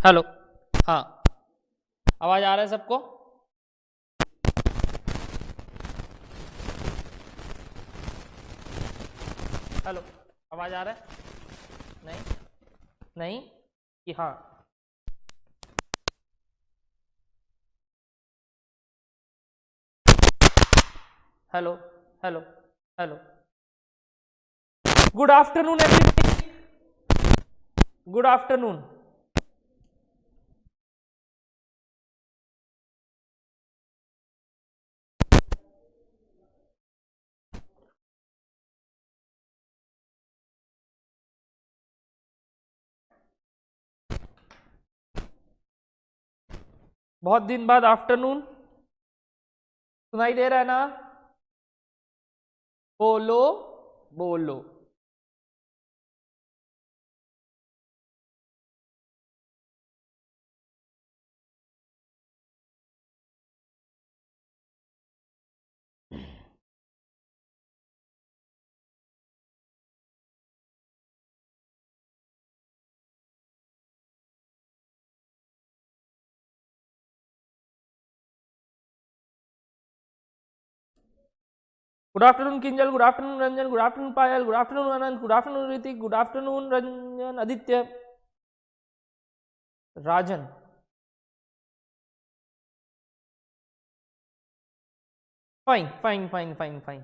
Hello. हाँ, आवाज आ रहा है सबको? हेलो, आवाज आ रहा है? नहीं नहीं कि हाँ? Hello hello hello. Good afternoon everybody, good afternoon. बहुत दिन बाद आफ्टरनून सुनाई दे रहा है ना? बोलो बोलो। Good afternoon Kinjal, good afternoon Ranjan, good afternoon Payal, good afternoon Anand, good afternoon Hrithik, good afternoon Ranjan, Aditya, Rajan. Fine fine fine fine fine.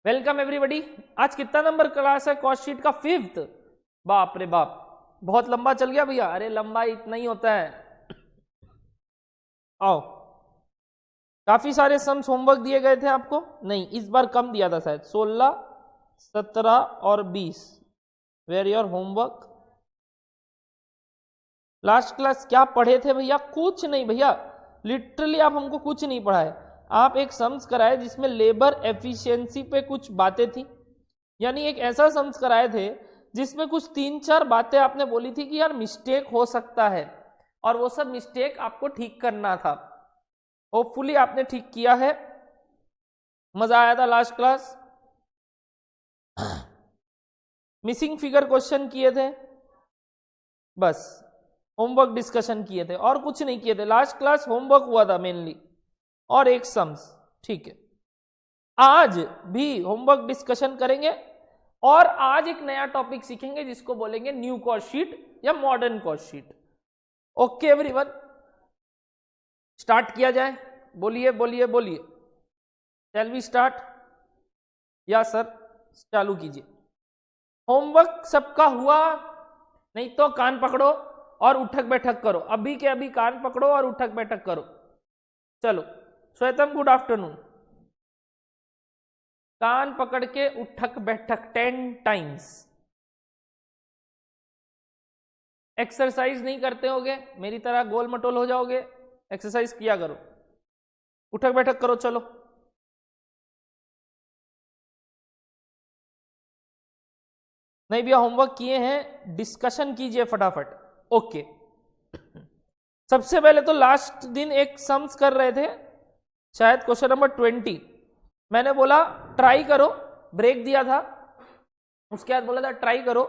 Welcome everybody. आज कितना नंबर क्लास है? कॉस्ट शीट का 5th। बाप रे बाप, बहुत लंबा चल गया भैया। अरे लंबा इतना ही होता है। आओ, काफी सारे सम्स होमवर्क दिए गए थे आपको? नहीं, इस बार कम दिया था शायद, 16, 17 और 20। Where your homework? Last class क्या पढ़े थे भैया? कुछ नहीं भैया, लिटरली आप हमको कुछ नहीं पढ़ाए। आप एक सम्स कराए जिसमें लेबर एफिशिएंसी पे कुछ बातें थी, यानी एक ऐसा सम्स कराए थे जिसमें कुछ 3-4 बातें आपने बोली थी कि यार मिस्टेक हो सकता है, और वो सब मिस्टेक आपको ठीक करना था। होपफुली आपने ठीक किया है। मजा आया था last class. Missing figure question किए थे, बस होमवर्क डिस्कशन किए थे और कुछ नहीं किए थे। लास्ट क्लास होमवर्क हुआ था मेनली, और एक सम्स। ठीक है, आज भी होमवर्क डिस्कशन करेंगे और आज एक नया टॉपिक सीखेंगे जिसको बोलेंगे न्यू कॉस्ट शीट या modern cost sheet. Okay everyone, start किया जाए। बोलिए बोलिए बोलिए। Shall we start? या सर, चालू कीजिए। होमवर्क सबका हुआ? नहीं तो कान पकड़ो और उठक बैठक करो। अभी के अभी कान पकड़ो और उठक बैठक करो। चलो श्वेतम, गुड आफ्टरनून। कान पकड़ के उठक बैठक 10 टाइम्स। एक्सरसाइज नहीं करते होगे, मेरी तरह गोल मटोल हो जाओगे। एक्सरसाइज किया करो, उठक बैठक करो। चलो नहीं भैया, होमवर्क किए हैं, डिस्कशन कीजिए फटाफट। ओके, सबसे पहले तो लास्ट दिन एक सम्स कर रहे थे, शायद क्वेश्चन नंबर 20। मैंने बोला ट्राई करो, ब्रेक दिया था, उसके बाद बोला था ट्राई करो,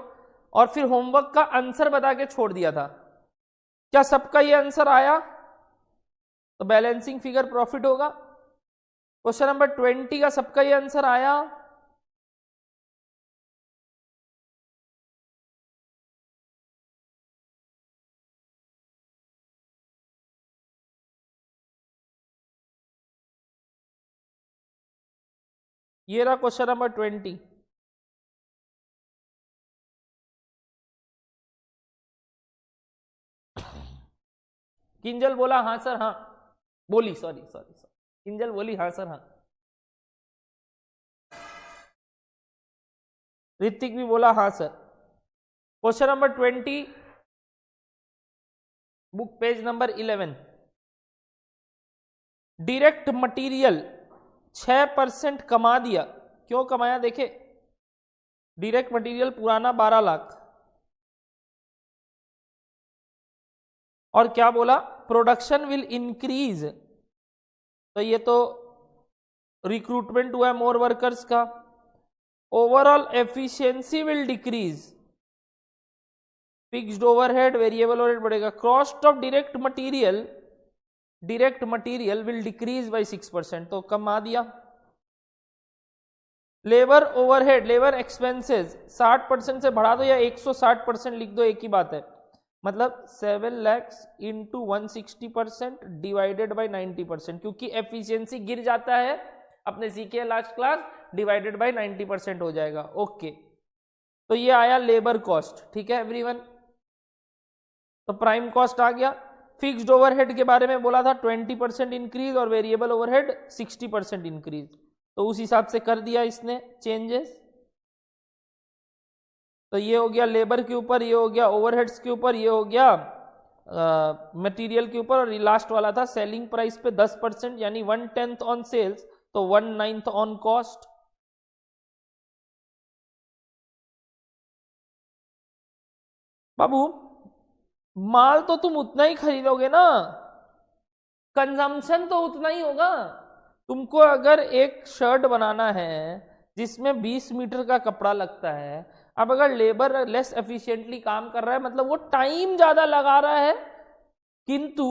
और फिर होमवर्क का आंसर बता के छोड़ दिया था। क्या सबका ये आंसर आया? तो बैलेंसिंग फिगर प्रॉफिट होगा। क्वेश्चन नंबर 20 का सबका ये आंसर आया? ये रहा क्वेश्चन नंबर 20। किंजल बोला हाँ सर हाँ, बोली सॉरी सॉरी सॉरी, किंजल बोली हाँ सर हाँ। ऋतिक भी बोला हाँ sir. Question number 20, book page number 11। Direct material 6% कमा दिया। क्यों कमाया देखे? डायरेक्ट मटेरियल पुराना 12 लाख, और क्या बोला? Production will increase. तो ये तो रिक्रूटमेंट हुआ है मोर वर्कर्स का। Overall efficiency will decrease, fixed overhead, variable overhead बढ़ेगा। Cost of direct material will decrease by 6%, तो कम आ दिया। लेबर ओवरहेड, लेबर एक्सपेंसेस 60% से बढ़ा दो या 160% लिख दो, एक ही बात है। मतलब 7 लाख इंटू 160% डिवाइडेड बाय 90%, क्योंकि एफिशिएंसी गिर जाता है, अपने सीखे लास्ट क्लास, डिवाइडेड बाय 90% हो जाएगा। ओके, तो ये आया लेबर कॉस्ट। ठीक है एवरीवन, तो प्राइम कॉस्ट आ गया। फिक्स्ड ओवरहेड के बारे में बोला था 20% इंक्रीज और वेरिएबल ओवरहेड 60% इंक्रीज, तो उस हिसाब से कर दिया इसने चेंजेस। तो ये हो गया लेबर के ऊपर, ये हो गया ओवरहेड्स के ऊपर, ये हो गया मटेरियल के ऊपर, और लास्ट वाला था सेलिंग प्राइस पे 10% यानी 1/10 ऑन सेल्स, तो 1/9 ऑन कॉस्ट। बाबू माल तो तुम उतना ही खरीदोगे ना, कंजम्पशन तो उतना ही होगा। तुमको अगर एक शर्ट बनाना है जिसमें 20 मीटर का कपड़ा लगता है, अब अगर लेबर लेस एफिशिएंटली काम कर रहा है, मतलब वो टाइम ज्यादा लगा रहा है, किंतु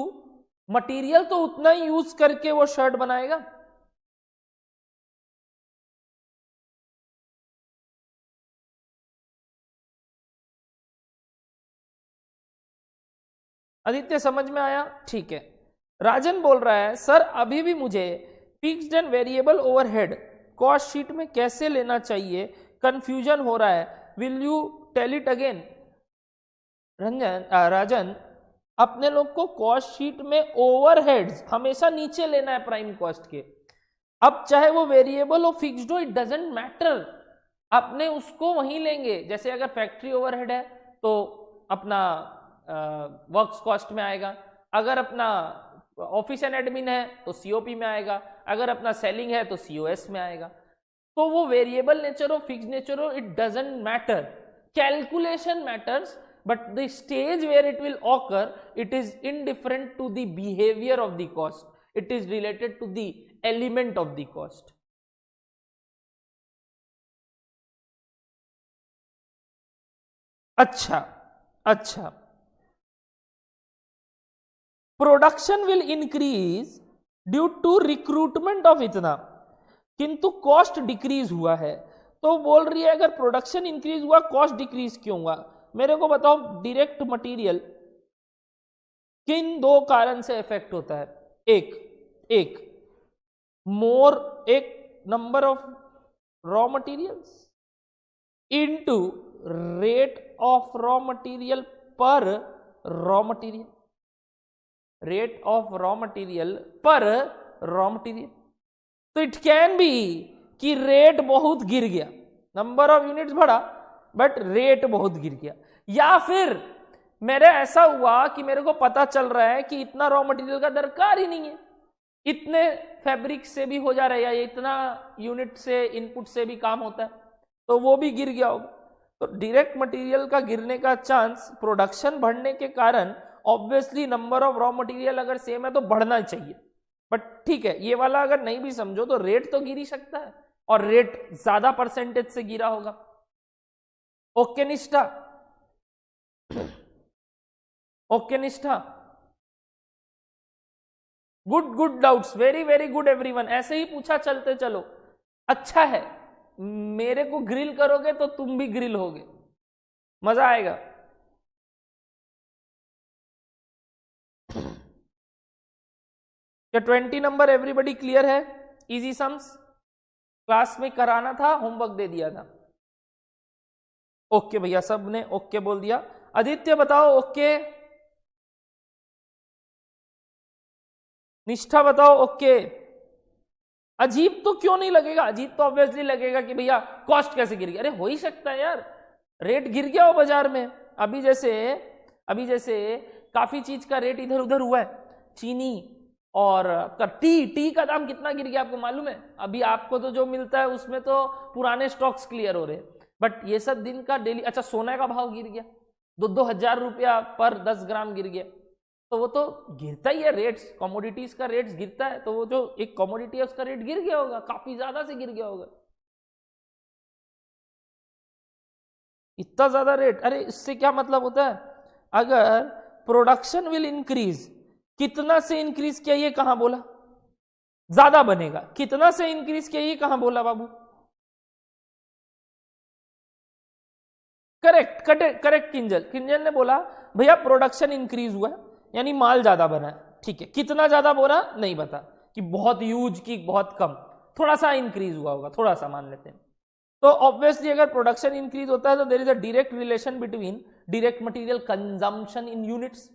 मटेरियल तो उतना ही यूज करके वो शर्ट बनाएगा। आदित्य समझ में आया? ठीक है। राजन बोल रहा है सर अभी भी मुझे fixed and variable overhead cost sheet में कैसे लेना चाहिए, कंफ्यूजन हो रहा है, will you tell it again. Rajan, अपने लोग को कॉस्ट शीट में ओवरहेड्स हमेशा नीचे लेना है प्राइम कॉस्ट के। अब चाहे वो वेरिएबल हो फिक्स्ड हो, इट डजेंट मैटर, अपने उसको वहीं लेंगे। जैसे अगर फैक्ट्री ओवरहेड है तो अपना वर्क्स कॉस्ट में आएगा, अगर अपना ऑफिस एंड एडमिन है तो सीओपी में आएगा, अगर अपना सेलिंग है तो सीओएस में आएगा। तो वो वेरिएबल नेचर हो फिक्स्ड नेचर हो, it doesn't matter, calculation matters, but the stage where it will occur, it is indifferent to the behavior of the cost, it is related to the element of the cost. अच्छा, production will increase due to recruitment of इतना, किंतु cost decrease हुआ है। तो बोल रही है अगर प्रोडक्शन इंक्रीज हुआ कॉस्ट डिक्रीज क्यों हुआ? मेरे को बताओ, डायरेक्ट मटेरियल किन दो कारण से इफेक्ट होता है? एक number of raw materials into rate of raw material पर raw material, rate of raw material पर रॉ मटेरियल। तो इट कैन बी कि रेट बहुत गिर गया, नंबर ऑफ यूनिट्स बढ़ा बट रेट बहुत गिर गया, या फिर मेरे ऐसा हुआ कि मेरे को पता चल रहा है कि इतना रॉ मटेरियल का दरकार ही नहीं है, इतने फैब्रिक से भी हो जा रहा है, या इतना यूनिट से इनपुट से भी काम होता है, तो वो भी गिर गया होगा। तो डायरेक्ट मटेरियल का गिरने का चांस प्रोडक्शन बढ़ने के कारण, obviously number of raw material अगर सेम है तो बढ़ना चाहिए, बट ठीक है ये वाला अगर नहीं भी समझो तो रेट तो गिर ही सकता है, और रेट ज्यादा परसेंटेज से गिरा होगा। ओके निष्ठा, ओके निष्ठा, good doubts, very very good everyone, ऐसे ही पूछा चलते चलो, अच्छा है। मेरे को ग्रिल करोगे तो तुम भी ग्रिल होगे, मजा आएगा। क्या 20 नंबर एवरीबडी क्लियर है? इजी सम्स क्लास में कराना था, होमवर्क दे दिया था। ओके भैया, सब ने ओके बोल दिया। आदित्य बताओ ओके, निष्ठा बताओ ओके। अजीब तो क्यों नहीं लगेगा? अजीब तो ऑब्वियसली लगेगा कि भैया कॉस्ट कैसे गिर गया। अरे हो ही सकता है यार, रेट गिर गया हो बाजार में। अभी जैसे काफी चीज का रेट इधर उधर हुआ है, चीनी और टी का दाम कितना गिर गया आपको मालूम है? अभी आपको तो जो मिलता है उसमें तो पुराने स्टॉक्स क्लियर हो रहे हैं, बट ये सब दिन का डेली। अच्छा, सोने का भाव गिर गया, 2,000 रुपया पर 10 ग्राम गिर गया, तो वो तो गिरता ही है, रेट्स कमोडिटीज का रेट्स गिरता है, तो वो जो एक कमोडिटी है उसका रेट गिर गया होगा, काफी ज्यादा से गिर गया होगा। इतना ज्यादा रेट, अरे इससे क्या मतलब होता है? अगर प्रोडक्शन विल इंक्रीज, कितना से इंक्रीज किया ये कहां बोला? ज्यादा बनेगा। कितना से इंक्रीज किया ये कहां बोला बाबू? करेक्ट करेक्ट किंजल ने बोला भैया प्रोडक्शन इंक्रीज हुआ है यानी माल ज्यादा बना है। ठीक है, कितना ज्यादा बोला नहीं बता कि बहुत यूज की बहुत कम, थोड़ा सा इंक्रीज हुआ होगा, थोड़ा सा मान लेते हैं। तो ऑब्वियसली अगर प्रोडक्शन इंक्रीज होता है तो there is a direct relation between direct material consumption in units,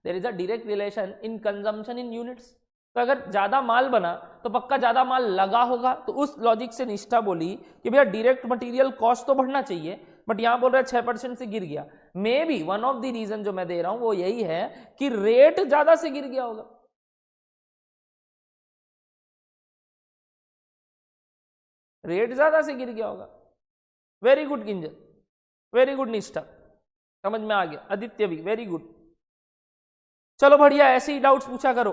there is a direct relation in consumption in units. तो अगर ज्यादा माल बना तो पक्का ज्यादा माल लगा होगा। तो उस लॉजिक से निष्ठा बोली कि भैया डायरेक्ट मटेरियल कॉस्ट तो बढ़ना चाहिए, बट यहां बोल रहा है 6% से गिर गया। Maybe one of the reason जो मैं दे रहा हूं वो यही है कि रेट ज्यादा से गिर गया होगा। रेट ज्यादा से गिर गया होगा। Very good Kinjal, very good निष्ठा, समझ में आ गया। आदित्य भी वेरी गुड। चलो बढ़िया, ऐसे ही डाउट्स पूछा करो।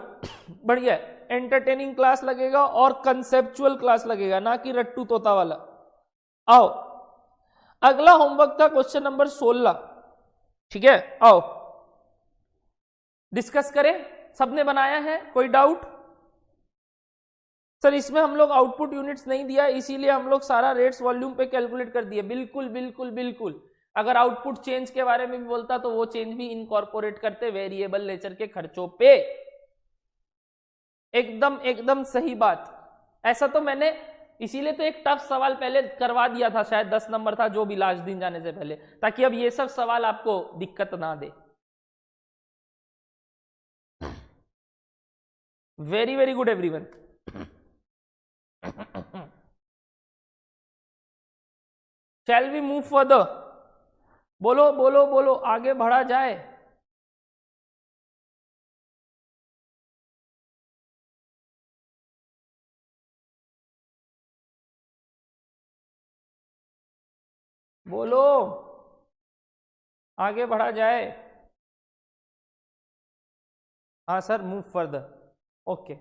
बढ़िया, एंटरटेनिंग क्लास लगेगा और कंसेप्चुअल क्लास लगेगा, ना कि रट्टू तोता वाला। आओ, अगला होमवर्क था क्वेश्चन नंबर 16। ठीक है, आओ डिस्कस करें। सबने बनाया है, कोई डाउट? सर इसमें हम लोग आउटपुट यूनिट्स नहीं दिया, इसीलिए हम लोग सारा रेट्स वॉल्यूम पे कैलकुलेट कर दिए। बिल्कुल बिल्कुल बिल्कुल। अगर आउटपुट चेंज के बारे में भी बोलता तो वो चेंज भी इनकॉर्पोरेट करते वेरिएबल नेचर के खर्चों पे। एकदम एकदम सही बात। ऐसा तो मैंने इसीलिए तो एक टफ सवाल पहले करवा दिया था, शायद 10 नंबर था, जो भी लास्ट दिन जाने से पहले, ताकि अब ये सब सवाल आपको दिक्कत ना दे। Very very good everyone. Shall we move further? बोलो बोलो बोलो, आगे बढ़ा जाए। बोलो, आगे बढ़ा जाए। हाँ सर, मूव फर्दर। ओके,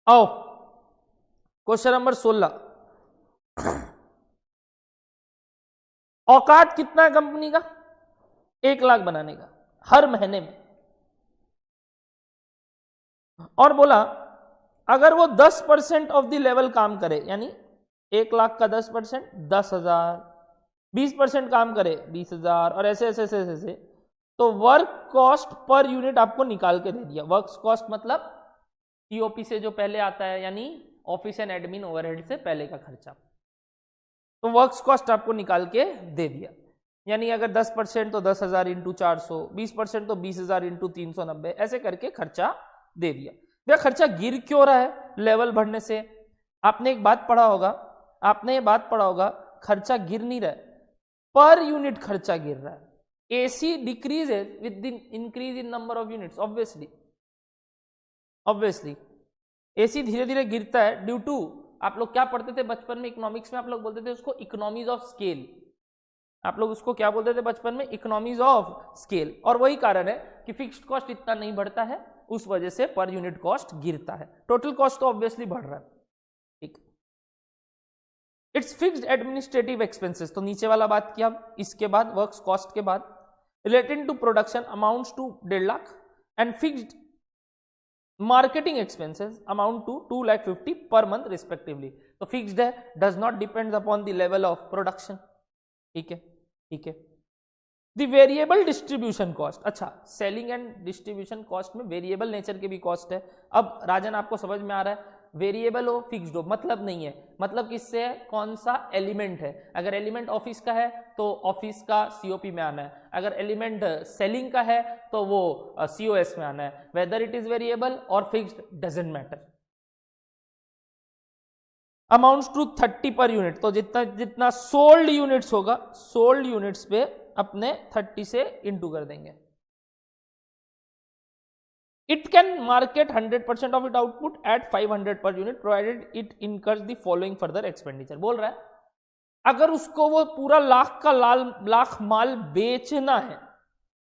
आओ क्वेश्चन नंबर 16। औकात कितना है कंपनी का? 1 लाख बनाने का हर महीने में। और बोला अगर वो 10% ऑफ द लेवल काम करे, यानी 1 लाख का 10% 10,000, 20% काम करे 20,000, और ऐसे ऐसे ऐसे ऐसे, तो वर्क कॉस्ट पर यूनिट आपको निकाल के दे दिया। वर्क कॉस्ट मतलब टीओपी से जो पहले आता है, यानी ऑफिस एंड एडमिन ओवरहेड से पहले का खर्चा। तो वर्क कॉस्ट आपको निकाल के दे दिया, यानी अगर 10% तो 10,000 इंटू 400, 20% तो 20,000 इंटू 390, ऐसे करके खर्चा दे दिया। भैया खर्चा गिर क्यों रहा है लेवल बढ़ने से? आपने एक बात पढ़ा होगा, आपने ये बात पढ़ा होगा, खर्चा गिर नहीं रहा है, पर यूनिट खर्चा गिर रहा है। AC decreases with the increase in number of units. Obviously AC धीरे धीरे गिरता है ड्यू टू, आप लोग क्या पढ़ते थे बचपन में इकोनॉमिक्स में? आप लोग बोलते थे उसको इकोनॉमीज ऑफ स्केल। आप लोग उसको क्या बोलते थे बचपन में? Economies of scale. और वही कारण है कि फिक्स्ड कॉस्ट इतना नहीं बढ़ता है, उस वजह से पर यूनिट कॉस्ट गिरता है। टोटल कॉस्ट तो ऑब्वियसली बढ़ रहा है। ठीक, इट्स फिक्स्ड एडमिनिस्ट्रेटिव एक्सपेंसेस, तो नीचे वाला बात किया। इसके बाद वर्क्स कॉस्ट के बाद related to production amounts to 1.5 lakh and fixed marketing expenses amount to 2,50,000 per month respectively. तो फिक्स्ड है, does not depend upon the level of production. ठीक है, ठीक है। द वेरिएबल डिस्ट्रीब्यूशन कॉस्ट, अच्छा सेलिंग एंड डिस्ट्रीब्यूशन कॉस्ट में variable nature के भी कॉस्ट है। अब राजन आपको समझ में आ रहा है, वेरिएबल हो फिक्स्ड हो मतलब नहीं है। मतलब किससे है? कौन सा एलिमेंट है। अगर एलिमेंट ऑफिस का है तो ऑफिस का सीओपी में आना है, अगर एलिमेंट सेलिंग का है तो वो सीओएस में आना है। वेदर इट इज वेरिएबल और fixed doesn't matter. Amounts to 30 per unit, तो जितना जितना सोल्ड यूनिट्स होगा, सोल्ड यूनिट्स पे अपने 30 से इंटू कर देंगे। It can market 100% of its output at 500 per unit provided it incurs the following further expenditure। बोल रहा है अगर उसको वो पूरा लाख का लाख माल बेचना है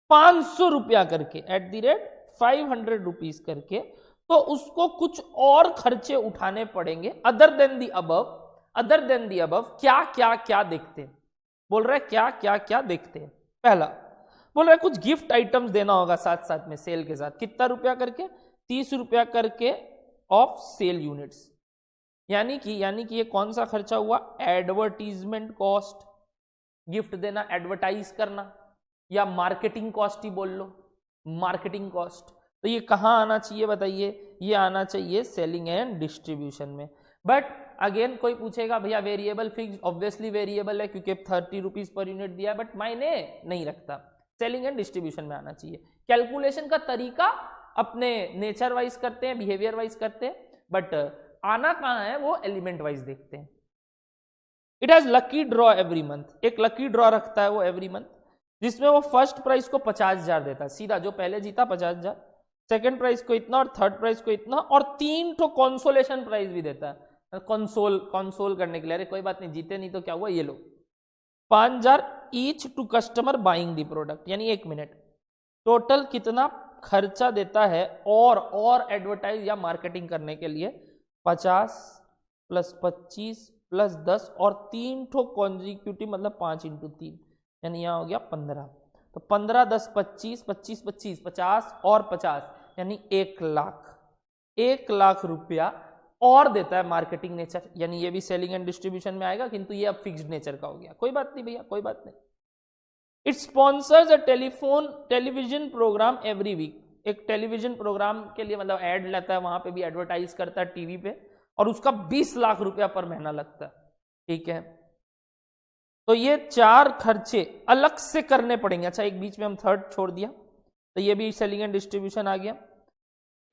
500 रुपया करके एट द रेट 500 रुपीज करके, तो उसको कुछ और खर्चे उठाने पड़ेंगे अदर देन दी अबव। क्या क्या क्या देखते हैं? बोल रहा है क्या क्या क्या देखते हैं। पहला बोल रहा है कुछ गिफ्ट आइटम्स देना होगा साथ साथ में सेल के साथ। कितना रुपया करके? 30 रुपया करके ऑफ सेल यूनिट्स। यानी कि ये कौन सा खर्चा हुआ? एडवर्टीजमेंट कॉस्ट, गिफ्ट देना, एडवर्टाइज करना, या मार्केटिंग कॉस्ट ही बोल लो, मार्केटिंग कॉस्ट। तो ये कहाँ आना चाहिए बताइए? ये आना चाहिए सेलिंग एंड डिस्ट्रीब्यूशन में। बट अगेन कोई पूछेगा भैया वेरिएबल फिक्स, ऑब्वियसली वेरिएबल है क्योंकि 30 रुपीज पर यूनिट दिया है, बट मायने नहीं रखता, सेलिंग एंड डिस्ट्रीब्यूशन में आना चाहिए। कैलकुलेशन का तरीका अपने नेचर वाइज करते हैं, बिहेवियर वाइज करते हैं, बट आना कहाँ है वो एलिमेंट वाइज देखते हैं। It has lucky draw every month, एक लकी ड्रॉ रखता है वो एवरी मंथ, जिसमें वो फर्स्ट प्राइज को 50,000 देता है सीधा, जो पहले जीता 50,000, सेकंड प्राइज को इतना और थर्ड प्राइज को इतना, और 3 तो कंसोलेशन प्राइज भी देता है, कंसोल करने के लिए। अरे कोई बात नहीं, जीते नहीं तो क्या हुआ, ये लो 5,000 each to customer buying the product. यानी 1 मिनट टोटल कितना खर्चा देता है और एडवर्टाइज या मार्केटिंग करने के लिए? 50 + 25 + 10 और 3 ठो कॉन्जिक्यूटिव, मतलब 5 × 3, यानी यहाँ हो गया 15। तो 15 10 25 25 25 50 और 50 यानी 1 लाख, 1 लाख रुपया और देता है मार्केटिंग नेचर। यानी ये भी सेलिंग एंड डिस्ट्रीब्यूशन में आएगा, किंतु ये अब फिक्स्ड नेचर का हो गया। कोई बात नहीं भैया, कोई बात नहीं। It sponsors a television programme every week, एक टेलीविजन प्रोग्राम के लिए मतलब एड लेता है, वहां पे भी एडवर्टाइज करता है टीवी पे, और उसका 20 लाख रुपया पर महीना लगता है। ठीक है, तो ये 4 खर्चे अलग से करने पड़ेंगे। अच्छा, एक बीच में हम थर्ड छोड़ दिया, तो ये भी सेलिंग एंड डिस्ट्रीब्यूशन आ गया।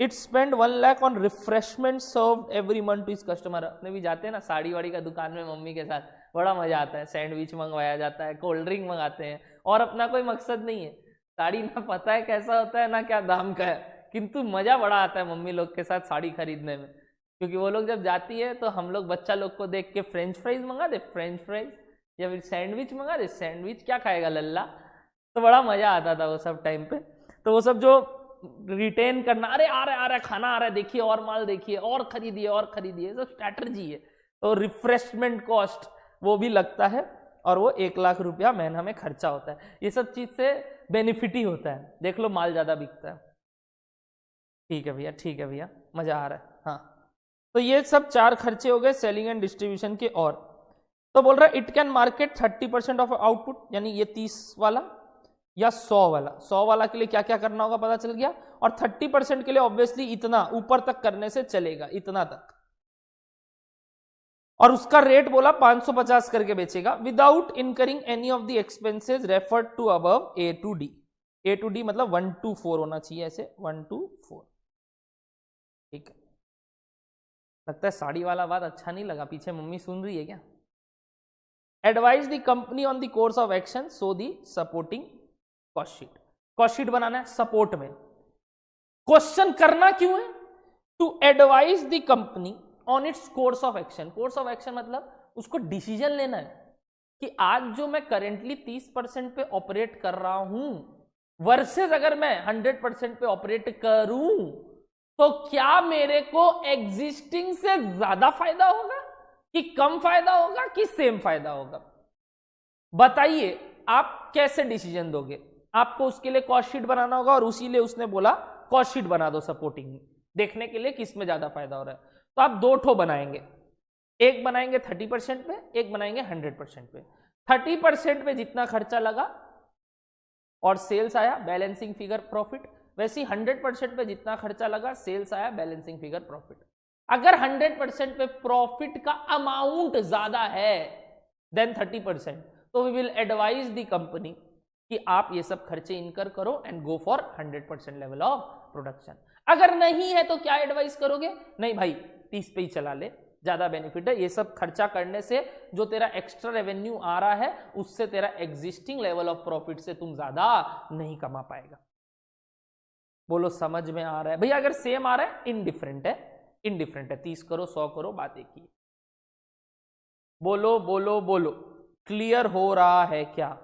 It spend 1 lakh on refreshment served every month to his customer. अपने भी जाते हैं ना साड़ी वाड़ी का दुकान में मम्मी के साथ, बड़ा मजा आता है, सैंडविच मंगवाया जाता है, कोल्ड ड्रिंक मंगाते हैं, और अपना कोई मकसद नहीं है, साड़ी ना पता है कैसा होता है ना क्या दाम का है, किंतु मजा बड़ा आता है मम्मी लोग के साथ साड़ी खरीदने में, क्योंकि वो लोग जब जाती है तो हम लोग बच्चा लोग को देख के फ्रेंच फ्राइज मंगा दे, फ्रेंच फ्राइज, या फिर सैंडविच मंगा दे, सैंडविच क्या खाएगा लल्ला। तो बड़ा मजा आता था वो सब टाइम पे। तो वो सब जो रिटेन करना, अरे आ रहा है खाना आ रहा है, देखिए और माल देखिए, और खरीदिए, सब स्ट्रैटेजी है। तो रिफ्रेशमेंट कॉस्ट वो भी लगता है, और वो 1 लाख रुपया महीना में खर्चा होता है। ये सब चीज से बेनिफिट ही होता है। देख लो माल ज्यादा बिकता है। ठीक है भैया, मजा आ रहा है। हाँ, तो ये सब 4 खर्चे हो गए सेलिंग एंड डिस्ट्रीब्यूशन के। और तो बोल रहा है it can market 30% of output, यानी ये 30 वाला या 100 वाला। 100 वाला के लिए क्या क्या करना होगा पता चल गया, और 30% के लिए ऑब्वियसली इतना ऊपर तक करने से चलेगा, इतना तक। और उसका रेट बोला 550 करके बेचेगा, without incurring any of the expenses referred to above A to D। A to D मतलब 1 to 4 होना चाहिए, ऐसे 1 to 4। ठीक है, लगता है साड़ी वाला बात अच्छा नहीं लगा, पीछे मम्मी सुन रही है क्या? Advise the company on the course of action, so the supporting cost sheet. Cost sheet बनाना है सपोर्ट में। क्वेश्चन करना क्यों है? To advise the company on its course of action. Course of action मतलब उसको डिसीजन लेना है कि आज जो मैं करेंटली 30% पे ऑपरेट कर रहा हूं वर्सेस अगर मैं 100% पे ऑपरेट करूं, तो क्या मेरे को एग्जिस्टिंग से ज्यादा फायदा होगा कि कम फायदा होगा कि सेम फायदा होगा? बताइए, आप कैसे डिसीजन दोगे? आपको उसके लिए कॉस्ट शीट बनाना होगा, और उसी लिए उसने बोला कॉस्ट शीट बना दो सपोर्टिंग, देखने के लिए किस में ज्यादा फायदा हो रहा है। तो आप 2 ठो बनाएंगे, एक बनाएंगे 30% पे, एक बनाएंगे 100% पे। 30% पे जितना खर्चा लगा और सेल्स आया, बैलेंसिंग फिगर प्रॉफिट, वैसे ही 100% पे जितना खर्चा लगा, सेल्स आया, बैलेंसिंग फिगर प्रॉफिट। अगर 100% पे प्रॉफिट का अमाउंट ज्यादा है देन 30%, तो we will advise the company कि आप ये सब खर्चे इनकर करो and go for 100% level of production. अगर नहीं है तो क्या एडवाइस करोगे? नहीं भाई 30 पे ही चला ले, ज्यादा बेनिफिट है। ये सब खर्चा करने से जो तेरा एक्स्ट्रा रेवेन्यू आ रहा है उससे तेरा एग्जिस्टिंग लेवल ऑफ प्रॉफिट से तुम ज्यादा नहीं कमा पाएगा। बोलो समझ में आ रहा है भैया? अगर सेम आ रहा है इनडिफरेंट है, 30 करो 100 करो, बात एक ही। बोलो बोलो बोलो, क्लियर हो रहा है क्या?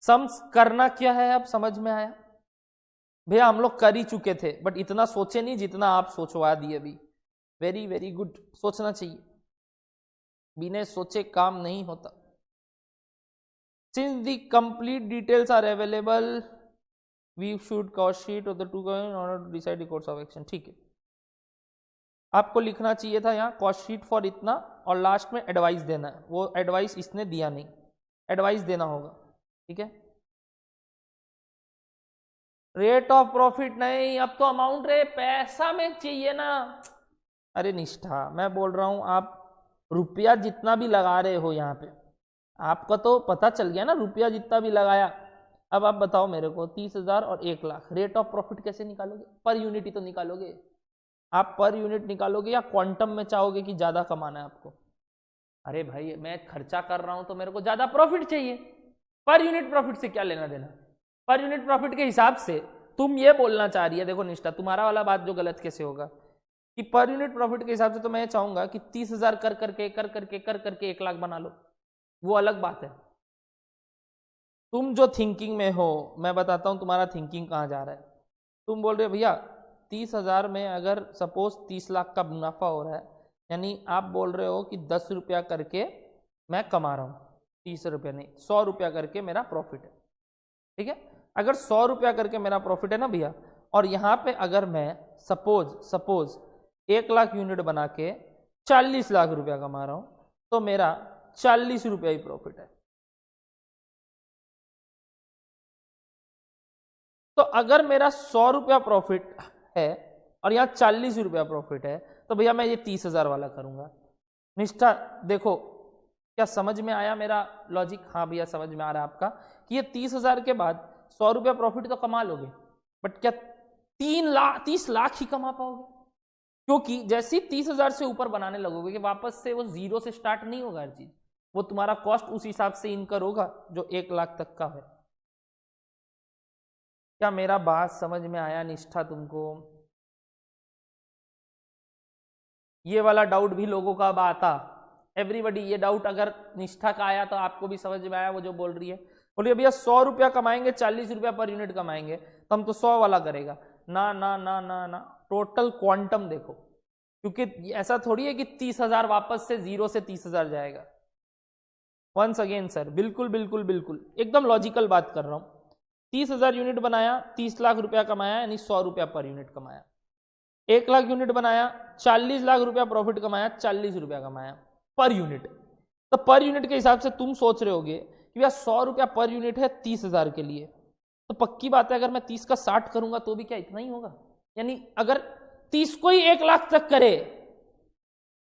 सम्स करना क्या है अब समझ में आया? भैया हम लोग कर ही चुके थे, बट इतना सोचे नहीं जितना आप सोचवा दिए अभी। वेरी वेरी गुड, सोचना चाहिए, बिना सोचे काम नहीं होता। Since the complete details are available we should cost sheet of the two in order to decide the course of action. ठीक है, आपको लिखना चाहिए था यहाँ कॉस्ट शीट फॉर इतना और लास्ट में एडवाइस देना है, वो एडवाइस इसने दिया नहीं, एडवाइस देना होगा। ठीक है, रेट ऑफ प्रॉफिट नहीं, अब तो अमाउंट रे पैसा में चाहिए ना। अरे निष्ठा, मैं बोल रहा हूं आप रुपया जितना भी लगा रहे हो यहाँ पे, आपका तो पता चल गया ना रुपया जितना भी लगाया। अब आप बताओ मेरे को 30,000 और 1 लाख, रेट ऑफ प्रॉफिट कैसे निकालोगे? पर यूनिट ही तो निकालोगे आप, पर यूनिट निकालोगे या क्वांटम में चाहोगे कि ज्यादा कमाना है आपको? अरे भाई मैं खर्चा कर रहा हूं तो मेरे को ज्यादा प्रॉफिट चाहिए, पर यूनिट प्रॉफिट से क्या लेना देना? पर यूनिट प्रॉफिट के हिसाब से तुम ये बोलना चाह रही है, देखो निष्ठा तुम्हारा वाला बात जो गलत कैसे होगा कि पर यूनिट प्रॉफिट के हिसाब से तो मैं चाहूंगा कि 30,000 कर करके 1 लाख बना लो, वो अलग बात है। तुम जो थिंकिंग में हो, मैं बताता हूं तुम्हारा थिंकिंग कहां जा रहा है। तुम बोल रहे हो भैया 30,000 में अगर सपोज 30 लाख का मुनाफा हो रहा है, यानी आप बोल रहे हो कि 10 रुपया करके मैं कमा रहा हूं, 30 रुपया नहीं 100 रुपया करके मेरा प्रॉफिट है। ठीक है, अगर 100 रुपया करके मेरा प्रॉफिट है ना भैया, और यहां पे अगर मैं सपोज 1 लाख यूनिट बना के 40 लाख रुपया कमा रहा हूं, तो मेरा 40 रुपया ही प्रॉफिट है। तो अगर मेरा 100 रुपया प्रॉफिट है और यहाँ 40 रुपया प्रॉफिट है, तो भैया मैं ये 30,000 वाला करूंगा। निष्ठा देखो, क्या समझ में आया मेरा लॉजिक? हाँ भैया समझ में आ रहा है आपका कि ये 30,000 के बाद 100 रुपया प्रॉफिट तो कमा लोगे, बट क्या 30 लाख ही कमा पाओगे? क्योंकि जैसे ही 30,000 से ऊपर बनाने लगोगे कि वापस से वो जीरो से स्टार्ट नहीं होगा हर चीज, वो तुम्हारा कॉस्ट उस हिसाब से इनकर होगा जो 1 लाख तक का है। क्या मेरा बात समझ में आया निष्ठा तुमको? ये वाला डाउट भी लोगों का अब आता, एवरीबडी ये डाउट अगर निष्ठा का आया तो आपको भी समझ में आया वो जो बोल रही है। बोलिए भैया 100 रुपया कमाएंगे, 40 रुपया पर यूनिट कमाएंगे, तो हम तो 100 वाला करेगा ना ना ना ना ना, टोटल क्वांटम देखो, क्योंकि ऐसा थोड़ी है कि 30,000 वापस से जीरो से 30,000 जाएगा। वंस अगेन सर, बिल्कुल बिल्कुल बिल्कुल एकदम लॉजिकल बात कर रहा हूं। 30,000 यूनिट बनाया, 30 लाख रुपया कमाया, यानी 100 रुपया पर यूनिट कमाया। 1 लाख यूनिट बनाया, 40 लाख रुपया प्रॉफिट कमाया, 40 रुपया कमाया पर यूनिट। तो पर यूनिट के हिसाब से तुम सोच रहे होगे कि भैया 100 रुपया पर यूनिट है 30,000 के लिए, तो पक्की बात है अगर मैं 30 का 60 करूंगा तो भी क्या इतना ही होगा? यानी अगर 30 को ही 1 लाख तक करे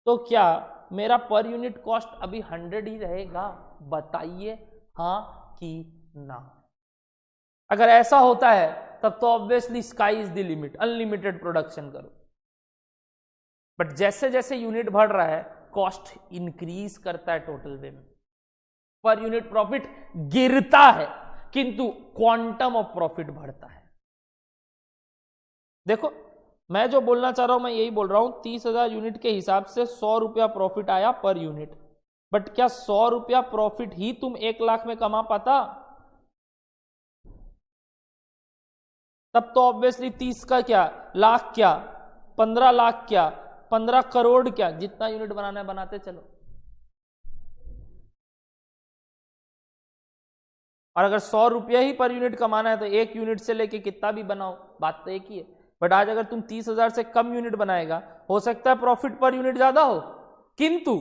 तो क्या मेरा पर यूनिट कॉस्ट अभी 100 ही रहेगा? बताइए हाँ कि ना। अगर ऐसा होता है तब तो obviously sky is the limit, unlimited production करो। बट जैसे जैसे यूनिट बढ़ रहा है कॉस्ट इंक्रीज करता है टोटल वे में, पर यूनिट प्रॉफिट गिरता है किंतु क्वांटम ऑफ प्रॉफिट बढ़ता है। देखो मैं जो बोलना चाह रहा हूं मैं यही बोल रहा हूं, 30,000 यूनिट के हिसाब से 100 रुपया प्रॉफिट आया पर यूनिट, बट क्या 100 रुपया प्रॉफिट ही तुम 1 लाख में कमा पाता? तब तो ऑब्वियसली 30 का क्या लाख, क्या 15 लाख, क्या 15 करोड़, क्या जितना यूनिट बनाना है बनाते चलो। और अगर 100 रुपया ही पर यूनिट कमाना है तो 1 यूनिट से लेके कितना भी बनाओ बात तो एक ही है। बट आज अगर तुम 30,000 से कम यूनिट बनाएगा, हो सकता है प्रॉफिट पर यूनिट ज्यादा हो, किंतु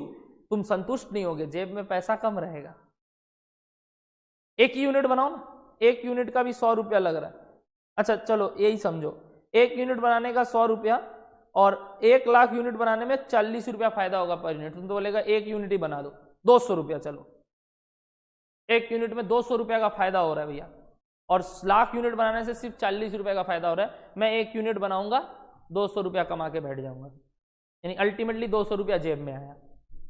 तुम संतुष्ट नहीं होगे, जेब में पैसा कम रहेगा। एक ही यूनिट बनाओ ना, 1 यूनिट का भी 100 रुपया लग रहा है। अच्छा चलो यही समझो, 1 यूनिट बनाने का 100 रुपया और 1 लाख यूनिट बनाने में 40 रुपया फायदा होगा पर यूनिट। तुम तो बोलेगा 1 यूनिट ही बना दो, 200 रुपया, चलो 1 यूनिट में 200 रुपया का फायदा हो रहा है भैया, और लाख यूनिट बनाने से सिर्फ 40 रुपया का फायदा हो रहा है। मैं 1 यूनिट बनाऊंगा, 200 रुपया कमा के बैठ जाऊंगा, यानी अल्टीमेटली 200 रुपया जेब में आया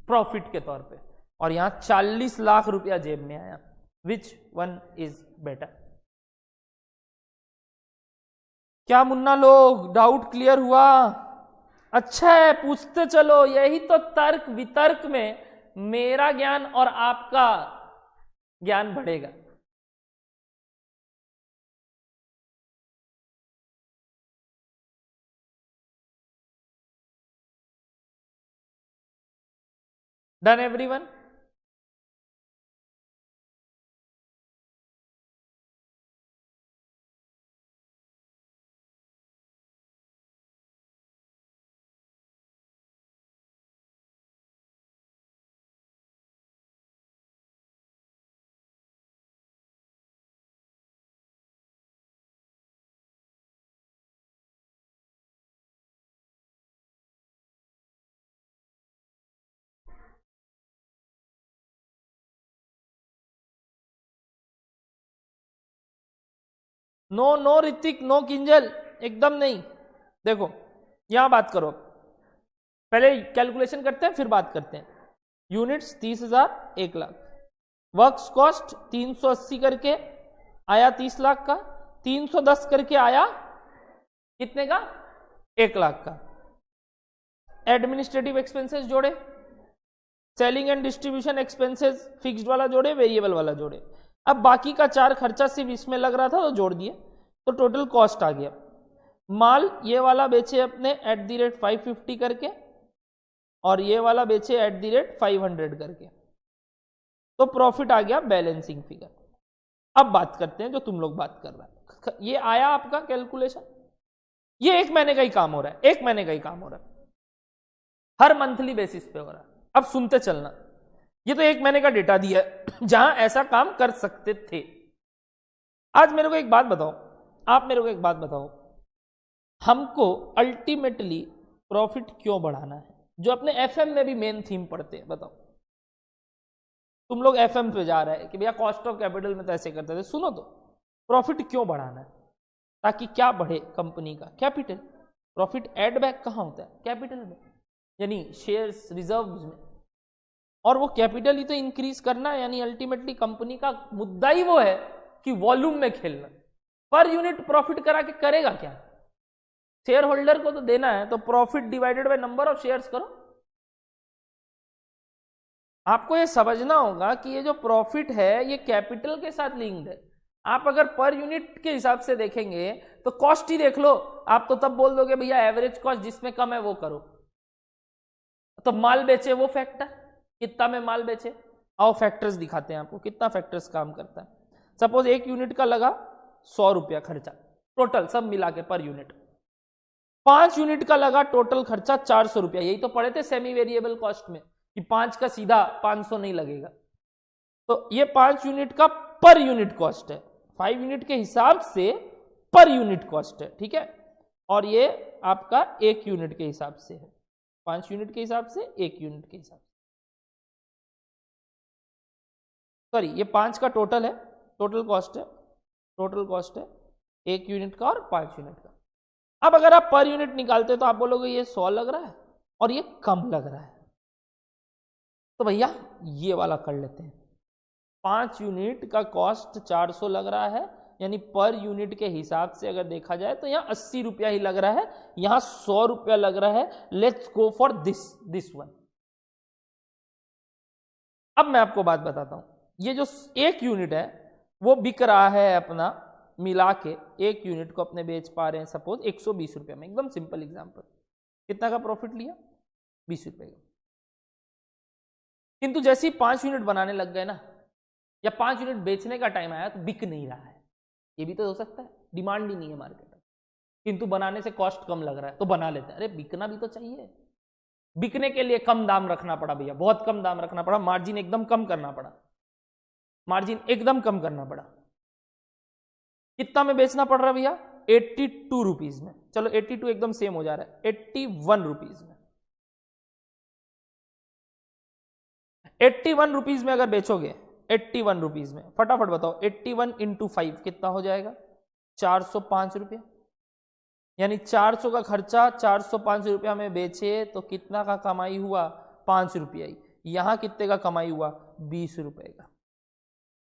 प्रॉफिट के तौर पे, और यहां 40 लाख रुपया जेब में आया। Which one is better? क्या मुन्ना लोग डाउट क्लियर हुआ? अच्छा है, पूछते चलो, यही तो तर्क वितर्क में मेरा ज्ञान और आपका ज्ञान बढ़ेगा। Done everyone? No no Hrithik, no Kinjal, एकदम नहीं। देखो यहां बात करो, पहले कैलकुलेशन करते हैं फिर बात करते हैं। यूनिट्स 30,000, 1 लाख। वर्क्स कॉस्ट 380 करके आया 30 लाख का, 310 करके आया कितने का? 1 लाख का। एडमिनिस्ट्रेटिव एक्सपेंसेस जोड़े, selling and distribution expenses fixed वाला जोड़े, वेरिएबल वाला जोड़े। अब बाकी का 4 खर्चा सिर्फ इसमें लग रहा था तो जोड़ दिए, तो टोटल कॉस्ट आ गया। माल ये वाला बेचे अपने @550 करके, और ये वाला बेचे @500 करके, तो प्रॉफिट आ गया बैलेंसिंग फिगर। अब बात करते हैं जो तुम लोग बात कर रहा है, ये आया आपका कैलकुलेशन, ये 1 महीने का ही काम हो रहा है, 1 महीने का ही काम हो रहा है, हर मंथली बेसिस पे हो रहा है। अब सुनते चलना, ये तो 1 महीने का डेटा दिया है जहां ऐसा काम कर सकते थे। आज मेरे को एक बात बताओ, आप मेरे को एक बात बताओ, हमको अल्टीमेटली प्रॉफिट क्यों बढ़ाना है? जो अपने एफएम में भी मेन थीम पढ़ते हैं, बताओ। तुम लोग एफएम पे जा रहे हैं कि भैया कॉस्ट ऑफ कैपिटल में तो ऐसे करते थे, सुनो तो, प्रॉफिट क्यों बढ़ाना है? ताकि क्या बढ़े कंपनी का? कैपिटल। प्रॉफिट एड बैक कहां होता है? कैपिटल में, यानी शेयर्स रिजर्व्स में। और वो कैपिटल ही तो इंक्रीज करना है, यानी अल्टीमेटली कंपनी का मुद्दा ही वो है कि वॉल्यूम में खेलना। पर यूनिट प्रॉफिट करा के करेगा क्या? शेयर होल्डर को तो देना है, तो profit divided by number of shares करो। आपको ये समझना होगा कि ये जो प्रॉफिट है ये कैपिटल के साथ लिंक्ड है। आप अगर पर यूनिट के हिसाब से देखेंगे तो कॉस्ट ही देख लो, आप तो तब बोल दोगे भैया एवरेज कॉस्ट जिसमें कम है वो करो। तो माल बेचे वो फैक्टर, कितना में माल बेचे, आओ फैक्टर्स दिखाते हैं आपको कितना फैक्टर्स काम करता है। सपोज 1 यूनिट का लगा 100 रुपया खर्चा, टोटल सब मिला के पर यूनिट। 5 यूनिट का लगा टोटल खर्चा 400 रुपया, यही तो पढ़े थे सेमी वेरिएबल कॉस्ट में कि 5 का सीधा 500 नहीं लगेगा। तो ये 5 यूनिट का पर यूनिट कॉस्ट है, 5 यूनिट के हिसाब से पर यूनिट कॉस्ट है, ठीक है। और ये आपका 1 यूनिट के हिसाब से है, 5 यूनिट के हिसाब से, 1 यूनिट के हिसाब से। सॉरी, ये 5 का टोटल है, टोटल कॉस्ट है, टोटल कॉस्ट है 1 यूनिट का और 5 यूनिट का। अब अगर आप पर यूनिट निकालते तो आप बोलोगे ये 100 लग रहा है और ये कम लग रहा है, तो भैया ये वाला कर लेते हैं। 5 यूनिट का कॉस्ट 400 लग रहा है, यानी पर यूनिट के हिसाब से अगर देखा जाए तो यहाँ 80 रुपया ही लग रहा है, यहाँ 100 रुपया लग रहा है। Let's go for this one. अब मैं आपको बात बताता हूं, ये जो 1 यूनिट है वो बिक रहा है अपना मिला के, 1 यूनिट को अपने बेच पा रहे हैं सपोज 120 रुपये में, एकदम सिंपल एग्जांपल। कितना का प्रॉफिट लिया? 20 रुपये का। किंतु जैसे ही 5 यूनिट बनाने लग गए ना, या 5 यूनिट बेचने का टाइम आया तो बिक नहीं रहा है। ये भी तो हो सकता है, डिमांड ही नहीं है मार्केट में, किंतु बनाने से कॉस्ट कम लग रहा है तो बना लेते हैं। अरे बिकना भी तो चाहिए, बिकने के लिए कम दाम रखना पड़ा भैया, बहुत कम दाम रखना पड़ा, मार्जिन एकदम कम करना पड़ा, मार्जिन एकदम कम करना पड़ा। कितना में बेचना पड़ रहा है भैया? 82 रुपीज में। चलो 82 एकदम सेम हो जा रहा है, 81 रुपीज में। 81 रुपीज में अगर बेचोगे, 81 रुपीज में, फटाफट बताओ 81 × 5 कितना हो जाएगा? 405 रुपया। यानी 400 का खर्चा 405 रुपया में बेचे तो कितना का कमाई हुआ? 5 रुपया ही। यहां कितने का कमाई हुआ? 20 रुपए का।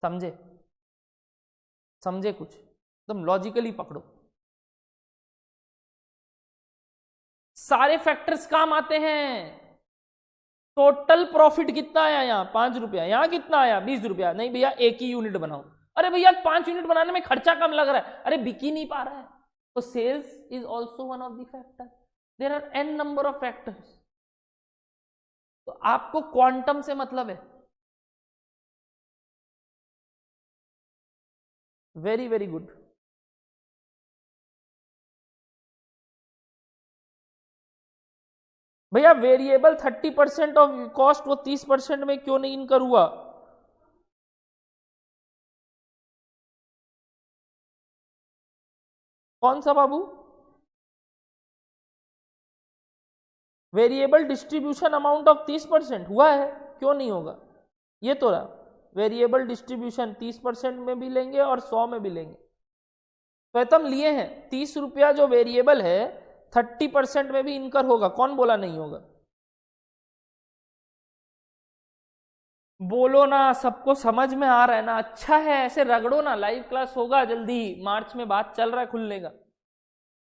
समझे? समझे? कुछ एकदम लॉजिकली पकड़ो, सारे फैक्टर्स काम आते हैं। टोटल प्रॉफिट कितना आया? यहाँ 5 रुपया, यहाँ कितना आया? 20 रुपया। नहीं भैया 1 ही यूनिट बनाओ। अरे भैया 5 यूनिट बनाने में खर्चा कम लग रहा है, अरे बिक ही नहीं पा रहा है। तो sales is also one of the factor, there are n number of factors. तो आपको क्वांटम से मतलब है। Very very good. भैया वेरिएबल 30% ऑफ कॉस्ट वो 30% में क्यों नहीं इनकर हुआ? कौन सा बाबू? वेरिएबल डिस्ट्रीब्यूशन अमाउंट ऑफ 30% हुआ है, क्यों नहीं होगा? ये तो रहा वेरिएबल डिस्ट्रीब्यूशन 30% में भी लेंगे और 100 में भी लेंगे। तो तुम लिए हैं 30 रुपया जो वेरिएबल है 30% में भी इनकर होगा, कौन बोला नहीं होगा? बोलो ना, सबको समझ में आ रहा है ना? अच्छा है, ऐसे रगड़ो ना। लाइव क्लास होगा जल्दी, मार्च में बात चल रहा है खुलने का,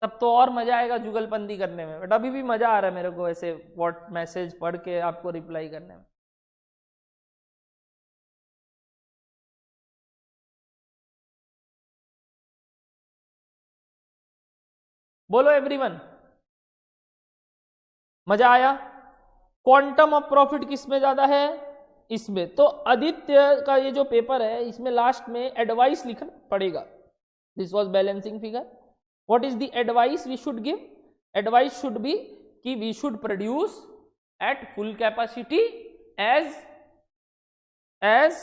तब तो और मजा आएगा जुगलबंदी करने में। बट अभी भी मजा आ रहा है मेरे को ऐसे व्हाट मैसेज पढ़ के आपको रिप्लाई करने में। बोलो एवरीवन, मजा आया? क्वांटम ऑफ प्रॉफिट किस में ज्यादा है? इसमें। तो आदित्य का ये जो पेपर है इसमें लास्ट में एडवाइस लिखना पड़ेगा। This was balancing figure. What is the advice we should give? Advice should be कि we should produce at full capacity as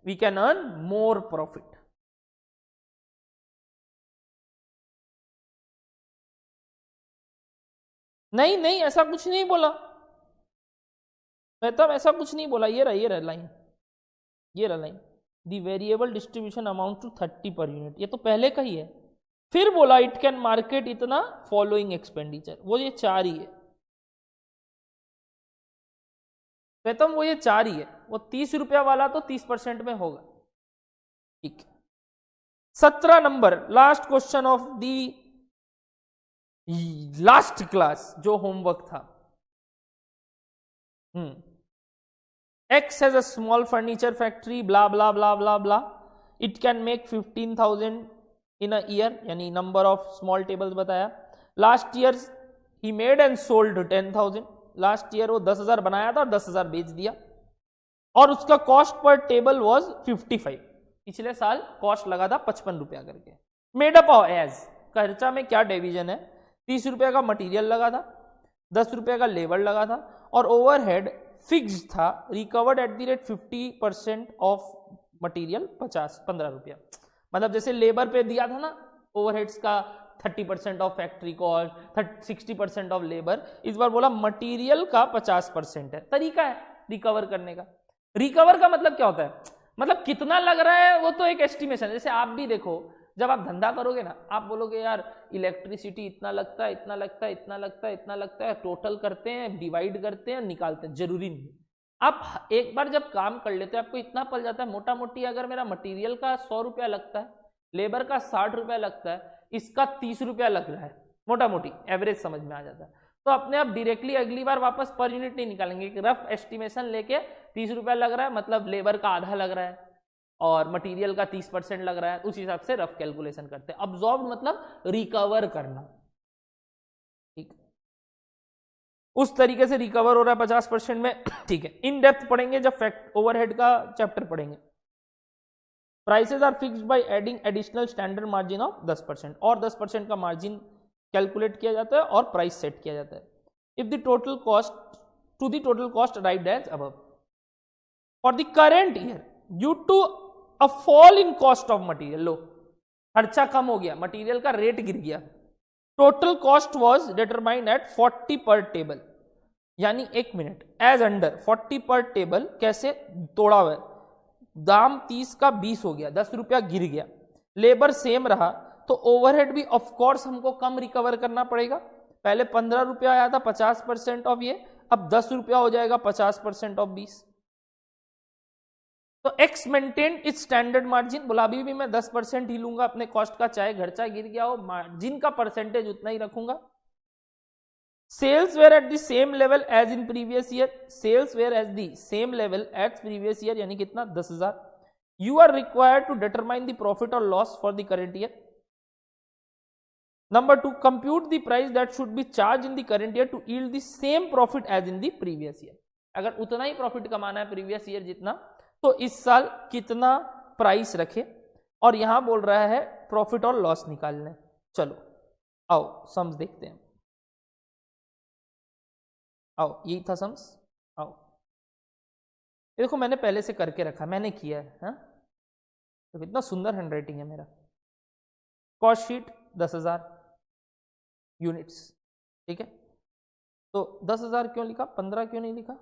we can earn more profit. नहीं नहीं, ऐसा कुछ नहीं बोला मैं, तब ऐसा कुछ नहीं बोला। ये रहा लाइन, ये रहा line, the variable distribution amount to 30 per unit, ये तो पहले का ही है। फिर बोला इट कैन मार्केट इतना फॉलोइंग एक्सपेंडिचर, वो ये 4 ही है। कहता हूं वो ये 4 ही है। वो 30 रुपया वाला तो 30% में होगा। ठीक, 17 number last question of the last class जो होमवर्क था। X has a small furniture factory, blah blah blah blah blah. It can make 15,000 in a year, यानी number of small tables बताया। Last year he made and sold 10,000. Last year वो 10,000 बनाया था और 10,000 बेच दिया, और उसका कॉस्ट पर टेबल वॉज 55। पिछले साल कॉस्ट लगा था 55 रुपया करके। मेडअप ऑफ एज, खर्चा में क्या डिवीजन है? 30 रुपया का मटेरियल लगा था, 10 रुपये का लेबर लगा था, और ओवरहेड फिक्स था। Recovered at the rate 50% of material 15 रुपया। मतलब जैसे लेबर पे दिया था ना ओवरहेड्स का 30% of factory cost, 60% of labour, इस बार बोला मटेरियल का 50% है। तरीका है रिकवर करने का। रिकवर का मतलब क्या होता है? मतलब कितना लग रहा है वो तो एक एस्टिमेशन। जैसे आप भी देखो, जब आप धंधा करोगे ना, आप बोलोगे यार इलेक्ट्रिसिटी इतना लगता है, इतना लगता है, इतना लगता है, इतना लगता है, टोटल करते हैं, डिवाइड करते हैं, निकालते हैं। जरूरी नहीं। आप एक बार जब काम कर लेते हो आपको इतना पड़ जाता है मोटा मोटी, अगर मेरा मटेरियल का 100 रुपया लगता है, लेबर का 60 रुपया लगता है, इसका 30 रुपया लग रहा है, मोटा मोटी एवरेज समझ में आ जाता है। तो अपने आप डायरेक्टली अगली बार वापस पर यूनिट नहीं निकालेंगे, रफ एस्टिमेशन लेके 30 रुपया लग रहा है, मतलब लेबर का आधा लग रहा है और मटेरियल का 30% लग रहा है, उस हिसाब से रफ कैलकुलेशन करते हैं। अब्जॉर्ब मतलब रिकवर करना। ठीक, उस तरीके से रिकवर हो रहा है 50% में। ठीक है, इन डेप्थ पढ़ेंगे जब फैक्ट ओवरहेड का चैप्टर पढ़ेंगे। Prices are fixed by adding additional standard margin of 10%, और 10% का मार्जिन कैलकुलेट किया जाता है और प्राइस सेट किया जाता है। If the total cost to the total cost arrived as above for the current year due to a fall in cost of material. लो, खर्चा कम हो गया, मटेरियल का रेट गिर गया, total cost was determined at 40 per table, यानी 1 minute, as under 40 per table. कैसे तोड़ा हुआ है? दाम 30 का 20 हो गया, 10 रुपया गिर गया, लेबर सेम रहा, तो ओवरहेड भी ऑफ कोर्स हमको कम रिकवर करना पड़ेगा। पहले 15 रुपया आया था 50% ऑफ ये, अब 10 रुपया हो जाएगा 50% ऑफ 20। तो x maintain its standard margin, बोला अभी भी मैं 10% ही लूंगा अपने कॉस्ट का, चाहे खर्चा गिर गया हो, मार्जिन का परसेंटेज उतना ही रखूंगा। Sales were at the same level as in previous year. Sales were at the same level as previous year, यानी कितना? 10,000. You are required to determine the profit or loss for the current year. Number 2, compute the price that should be charged in the current year to yield the same profit as in the previous year. अगर उतना ही profit कमाना है previous year जितना, तो इस साल कितना price रखे, और यहां बोल रहा है प्रॉफिट और लॉस निकालने। चलो आओ सम्स देखते हैं। आओ, यही था सम्स। आओ, ये देखो मैंने पहले से करके रखा, मैंने किया है। हाँ, तो कितना सुंदर हैंडराइटिंग है मेरा। कॉस्ट शीट 10,000 यूनिट्स, ठीक है। तो 10,000 क्यों लिखा, 15 क्यों नहीं लिखा?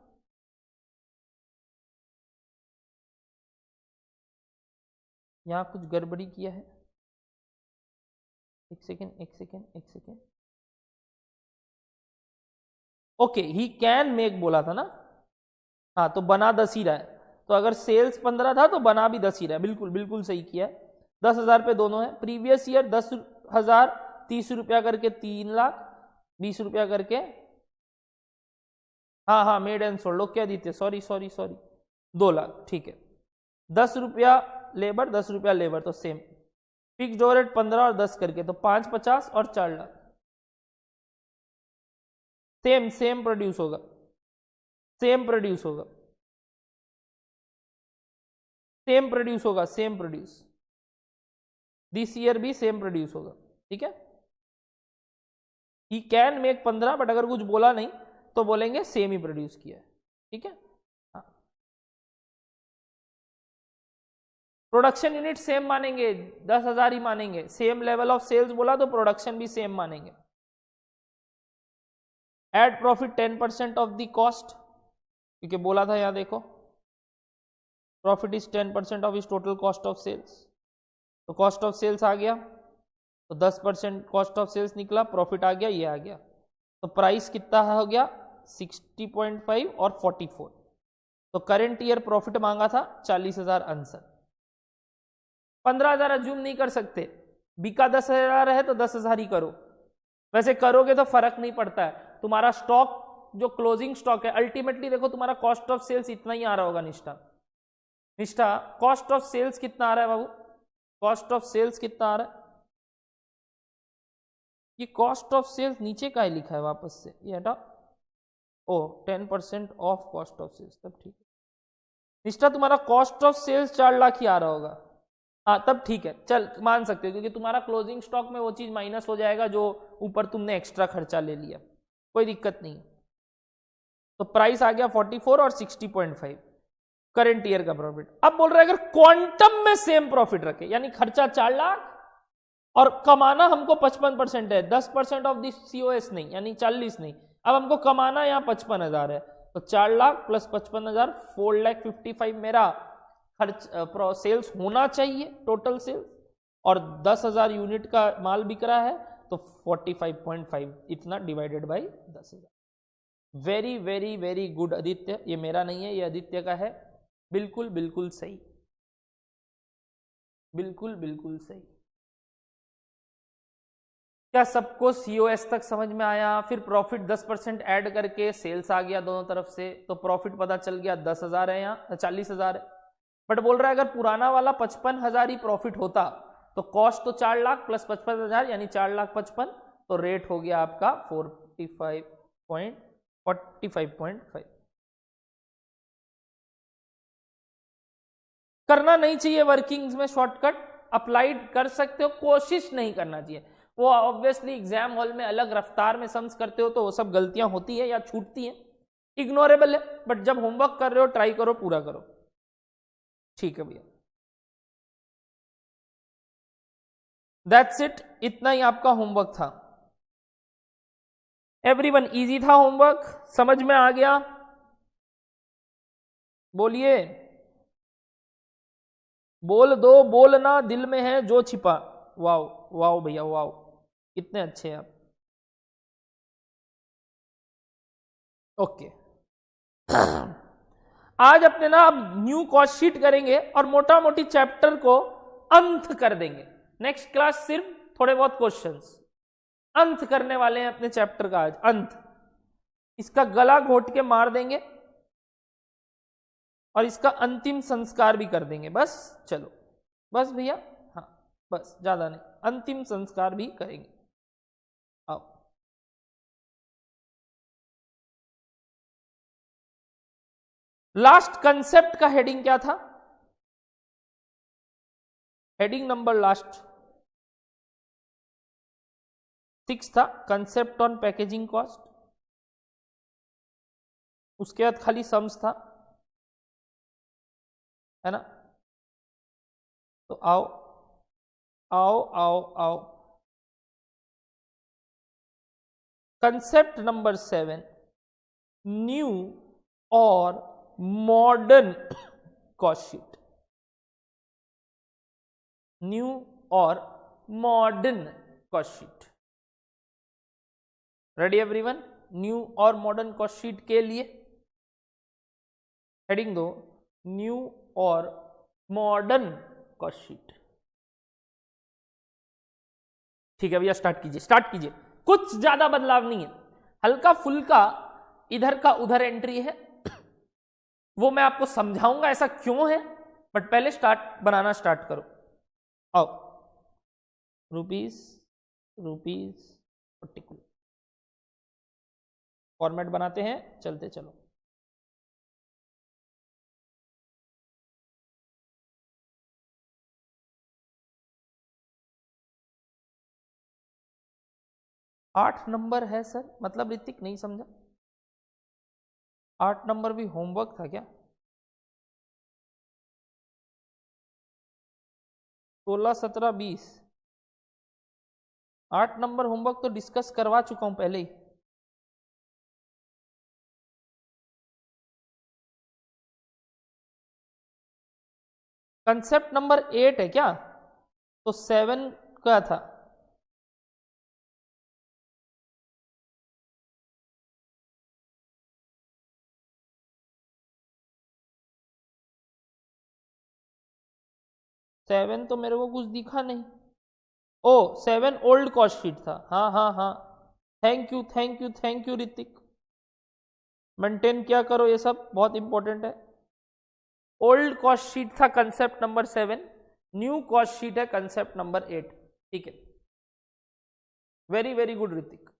यहां कुछ गड़बड़ी किया है। एक second. Okay, he can make बोला था ना, हाँ, तो बना 10 ही रहा है। तो अगर सेल्स 15 था तो बना भी 10 ही रहा है। बिल्कुल बिल्कुल सही किया है। 10,000 पे दोनों है। प्रीवियस ईयर 10,000, 30 रुपया करके 3 लाख, 20 रुपया करके, हाँ made and sold. Okay Aditya, sorry 2 lakh, ठीक है। 10 रुपया लेबर, 10 रुपया लेबर, तो सेम। फिक्स्ड ओवरहेड 15 और 10 करके, तो 5, 50 और 4 लाख। सेम प्रोड्यूस होगा, सेम प्रोड्यूस दिस ईयर भी सेम प्रोड्यूस होगा, ठीक है। ही कैन मेक 15, बट अगर कुछ बोला नहीं तो बोलेंगे सेम ही प्रोड्यूस किया है, ठीक है। हाँ, प्रोडक्शन यूनिट सेम मानेंगे, 10,000 ही मानेंगे। सेम लेवल ऑफ सेल्स बोला तो प्रोडक्शन भी सेम मानेंगे। Add profit 10% of the cost, क्योंकि बोला था यहां देखो, profit is 10% of is total cost of sales. तो कॉस्ट ऑफ सेल्स आ गया, तो 10% कॉस्ट ऑफ सेल्स निकला, प्रॉफिट आ गया, ये आ गया। तो प्राइस कितना हो गया, 60.5 और 44। तो करेंट ईयर प्रॉफिट मांगा था 40,000 आंसर। 15,000 अज्यूम नहीं कर सकते, बिका 10,000 है तो 10,000 ही करो। वैसे करोगे तो फर्क नहीं पड़ता है, तुम्हारा स्टॉक जो क्लोजिंग स्टॉक है, अल्टीमेटली देखो तुम्हारा कॉस्ट ऑफ सेल्स इतना ही आ रहा होगा। निष्ठा कॉस्ट ऑफ सेल्स कितना आ रहा है बाबू, कॉस्ट ऑफ सेल्स कितना आ रहा है? ये कॉस्ट ऑफ सेल्स नीचे का ही लिखा है, वापस से ये हटा। ओ 10% ऑफ कॉस्ट ऑफ सेल्स, तब ठीक है। निष्ठा तुम्हारा कॉस्ट ऑफ सेल्स 4 लाख ही आ रहा होगा, हाँ तब ठीक है, चल मान सकते हो, क्योंकि तुम्हारा क्लोजिंग स्टॉक में वो चीज माइनस हो जाएगा जो ऊपर तुमने एक्स्ट्रा खर्चा ले लिया, कोई दिक्कत नहीं। तो प्राइस आ गया 44 और 60.5 करंट ईयर का प्रॉफिट। अब बोल रहा है अगर क्वांटम में सेम प्रॉफिट रखे, यानी खर्चा 4 लाख और कमाना हमको 55% है, 10% ऑफ दिस सीओएस नहीं, यानी 40 नहीं। अब हमको कमाना यहाँ 55,000 है, तो 4 लाख प्लस 55,000 4,55,000 मेरा खर्च सेल्स होना चाहिए, टोटल सेल्स। और 10,000 यूनिट का माल बिक रहा है, तो 45.5 इतना divided by 10,000। Very very very good Aditya, ये मेरा नहीं है, ये आदित्य का है। बिल्कुल बिल्कुल सही, बिल्कुल सही। क्या सबको सीओएस तक समझ में आया? फिर प्रॉफिट 10% ऐड करके सेल्स आ गया दोनों तरफ से, तो प्रॉफिट पता चल गया 10,000 है, यहाँ 40,000 है। बट बोल रहा है अगर पुराना वाला 55,000 ही प्रॉफिट होता तो कॉस्ट तो 4 लाख प्लस 55,000 यानी 4,55,000, तो रेट हो गया आपका 45.5। करना नहीं चाहिए वर्किंग्स में शॉर्टकट, अप्लाइड कर सकते हो, कोशिश नहीं करना चाहिए। वो ऑब्वियसली एग्जाम हॉल में अलग रफ्तार में सम्स करते हो तो वो सब गलतियां होती है या छूटती हैं, इग्नोरेबल है। बट जब होमवर्क कर रहे हो ट्राई करो, पूरा करो, ठीक है भैया। दैट्स इट, इतना ही आपका होमवर्क था। एवरीवन इजी था होमवर्क, समझ में आ गया? बोलिए, बोल दो, बोलना दिल में है जो छिपा। वाओ वाओ भैया वाओ, कितने अच्छे हैं आप। ओके आज अपने ना अब न्यू कॉस्ट शीट करेंगे और मोटा मोटी चैप्टर को अंत कर देंगे। नेक्स्ट क्लास सिर्फ थोड़े बहुत क्वेश्चंस अंत करने वाले हैं अपने चैप्टर का आज, अंत। इसका गला घोट के मार देंगे और इसका अंतिम संस्कार भी कर देंगे। बस चलो, बस भैया, हाँ बस, ज्यादा नहीं, अंतिम संस्कार भी करेंगे। आओ, लास्ट कंसेप्ट का हेडिंग क्या था? हेडिंग नंबर लास्ट 6 था, कंसेप्ट ऑन पैकेजिंग कॉस्ट। उसके बाद खाली सम्स था, है ना? तो आओ आओ आओ आओ, कंसेप्ट नंबर 7, न्यू और मॉडर्न कॉस्ट शीट। न्यू और modern cost sheet. Ready everyone? New और मॉडर्न कॉस्ट शीट के लिए हेडिंग दो न्यू और मॉडर्न कॉस्ट शीट। ठीक है भैया, स्टार्ट कीजिए, स्टार्ट कीजिए। कुछ ज्यादा बदलाव नहीं है, हल्का फुल्का इधर का उधर एंट्री है, वो मैं आपको समझाऊंगा ऐसा क्यों है, बट पहले बनाना स्टार्ट करो। आओ, रुपीस रुपीस पर्टिकुलर फॉर्मेट बनाते हैं, चलते चलो। आठ नंबर है सर, मतलब ऋतिक नहीं समझा, 8 नंबर भी होमवर्क था क्या? 16, 17, 20 8 नंबर होमवर्क तो डिस्कस करवा चुका हूं पहले ही। कंसेप्ट नंबर 8 है क्या? तो 7 का था। सेवन तो मेरे को कुछ दिखा नहीं। ओ 7 ओल्ड कॉस्ट शीट था। हाँ हाँ हाँ, thank you thank you thank you Hrithik, maintain क्या करो, ये सब बहुत इंपॉर्टेंट है। ओल्ड कॉस्ट शीट था concept number 7, new cost sheet है कंसेप्ट नंबर 8। ठीक है, वेरी वेरी गुड ऋतिक,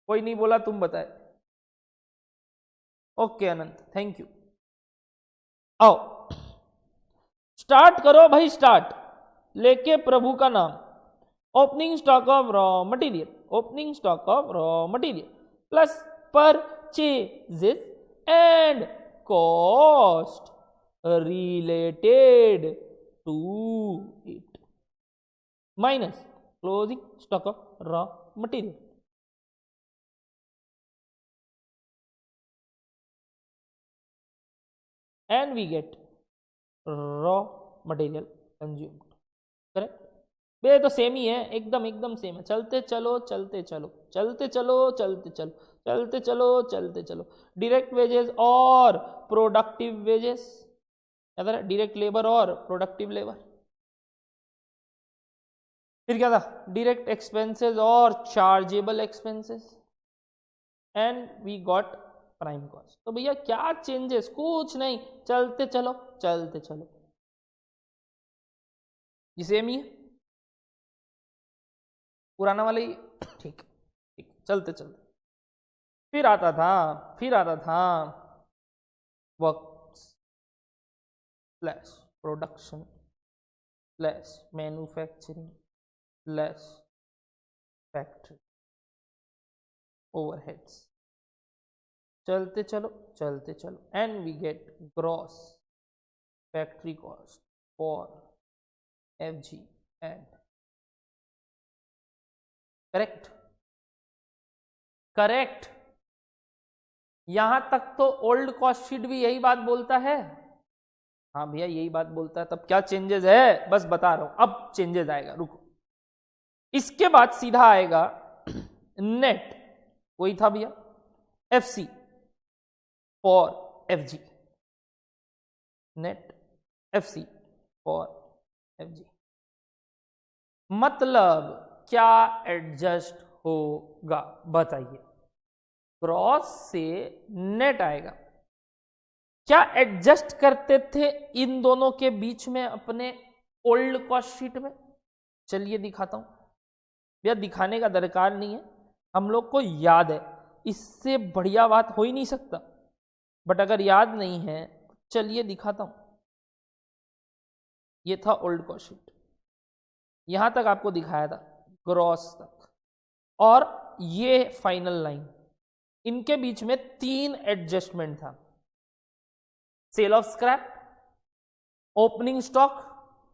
कोई नहीं बोला, तुम बताए। Okay Anant, thank you. आओ स्टार्ट करो भाई, स्टार्ट लेके प्रभु का नाम। Opening stock of raw material, opening stock of raw material plus purchases and cost related to it minus closing stock of raw material, and we get raw material consumed. Correct? ये तो same ही है, एकदम एकदम same है। चलते चलो चलते चलो चलते चलो चलते चलो चलते चलो चलते चलो। डायरेक्ट वेजेस और प्रोडक्टिव वेजेस, डायरेक्ट लेबर और प्रोडक्टिव लेबर। फिर क्या था? डायरेक्ट एक्सपेंसेस और chargeable expenses, and we got prime cost. तो भैया क्या चेंजेस? कुछ नहीं, चलते चलो चलते चलो, ये सेम ही है, पुराना वाला ही। ठीक ठीक, चलते चलते। फिर आता था works less production less manufacturing less factory overheads. चलते चलो and we get gross factory cost for FG and correct correct. यहां तक तो ओल्ड कॉस्ट शीट भी यही बात बोलता है। हाँ भैया यही बात बोलता है, तब क्या चेंजेस है बस बता रहा हूं। अब चेंजेस आएगा, रुको। इसके बाद सीधा आएगा नेट, वही था भैया, FC for FG, net FC for FG। मतलब क्या एडजस्ट होगा बताइए? क्रॉस से नेट आएगा। क्या एडजस्ट करते थे इन दोनों के बीच में अपने ओल्ड कॉस्ट शीट में? चलिए दिखाता हूं भैया, दिखाने का दरकार नहीं है, हम लोग को याद है, इससे बढ़िया बात हो ही नहीं सकता। बट अगर याद नहीं है चलिए दिखाता हूं। ये था ओल्ड कॉस्ट शीट, यहां तक आपको दिखाया था, ग्रॉस तक, और ये फाइनल लाइन, इनके बीच में 3 एडजस्टमेंट था। Sale of scrap, opening stock,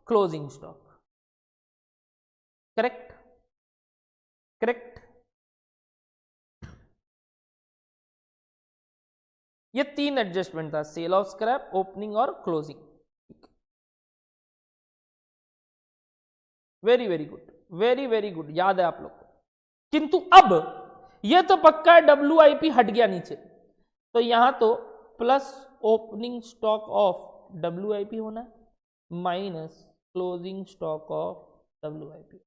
closing stock. Correct correct. ये 3 एडजस्टमेंट था, सेल ऑफ स्क्रैप, ओपनिंग और closing. Very very good. Very very good, याद है आप लोग को। किंतु अब ये तो पक्का है WIP हट गया नीचे, तो यहां तो plus opening stock of WIP होना है minus closing stock of WIP,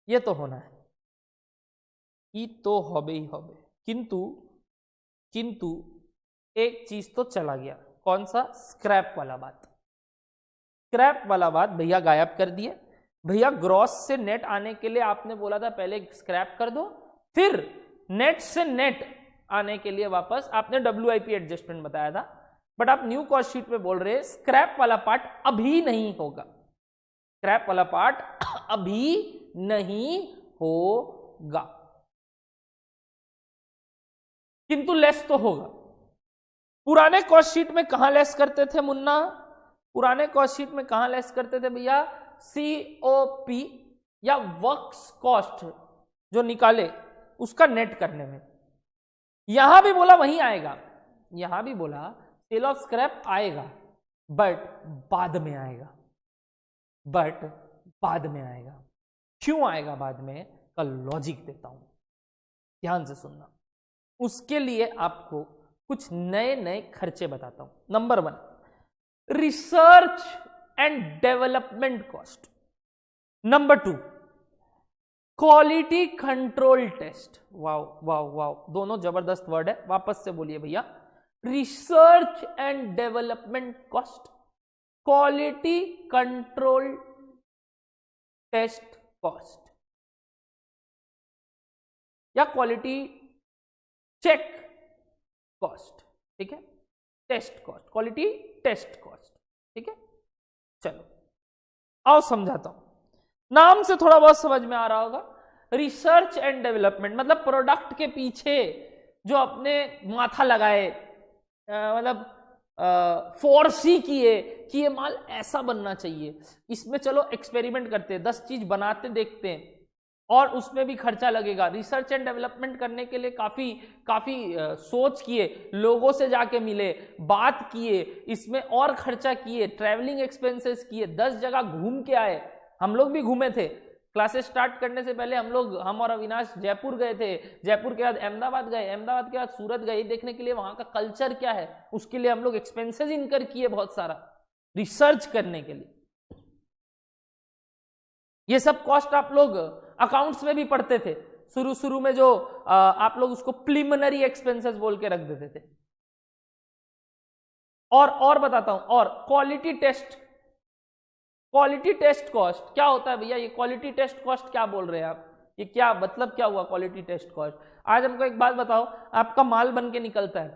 ये तो होना है, ये तो हबे ही हबे। किंतु एक चीज तो चला गया, कौन सा? स्क्रैप वाला बात। स्क्रैप वाला बात भैया गायब कर दिए। भैया ग्रॉस से नेट आने के लिए आपने बोला था पहले स्क्रैप कर दो, फिर नेट से नेट आने के लिए वापस आपने WIP एडजस्टमेंट बताया था, बट आप न्यू कॉस्ट शीट में बोल रहे हैं स्क्रैप वाला पार्ट अभी नहीं होगा, स्क्रैप वाला पार्ट अभी नहीं होगा, किंतु लेस तो होगा। पुराने कॉस्ट शीट में कहां लेस करते थे मुन्ना? पुराने कॉस्ट शीट में कहां लेस करते थे भैया? COP या वर्क्स कॉस्ट जो निकाले उसका नेट करने में। यहां भी बोला वहीं आएगा, यहां भी बोला सेल ऑफ स्क्रैप आएगा, बट बाद में आएगा, बट बाद में आएगा। क्यों आएगा बाद में? का लॉजिक देता हूं, ध्यान से सुनना। उसके लिए आपको कुछ नए नए खर्चे बताता हूं। Number 1, research and development cost. Number 2, quality control test. Wow wow wow, दोनों जबरदस्त वर्ड है, वापस से बोलिए भैया। Research and development cost, quality control test cost, या क्वालिटी चेक कॉस्ट, ठीक है, test cost, quality test cost, ठीक है। चलो आओ समझाता हूं, नाम से थोड़ा बहुत समझ में आ रहा होगा। रिसर्च एंड डेवलपमेंट मतलब प्रोडक्ट के पीछे जो अपने माथा लगाए, मतलब फोर्सी किए कि ये माल ऐसा बनना चाहिए, इसमें चलो एक्सपेरिमेंट करते हैं, 10 चीज बनाते देखते हैं, और उसमें भी खर्चा लगेगा। रिसर्च एंड डेवलपमेंट करने के लिए काफी सोच किए, लोगों से जाके मिले, बात किए, इसमें और खर्चा किए, ट्रैवलिंग एक्सपेंसेस किए, 10 जगह घूम के आए। हम लोग भी घूमे थे, क्लासेस स्टार्ट करने से पहले हम और अविनाश जयपुर गए थे, जयपुर के बाद अहमदाबाद गए, अहमदाबाद के बाद सूरत गए, देखने के लिए वहां का कल्चर क्या है, उसके लिए हम लोग एक्सपेंसेस इनकर किए बहुत सारा, रिसर्च करने के लिए। ये सब कॉस्ट आप लोग अकाउंट्स में भी पढ़ते थे, शुरू में जो आप लोग उसको प्रिलिमिनरी एक्सपेंसेस बोल के रख देते थे। और बताता हूं, और क्वालिटी टेस्ट कॉस्ट क्या होता है भैया? ये क्वालिटी टेस्ट कॉस्ट क्या बोल रहे हैं आप? ये क्या मतलब, क्या हुआ क्वालिटी टेस्ट कॉस्ट? आज हमको एक बात बताओ, आपका माल बन के निकलता है,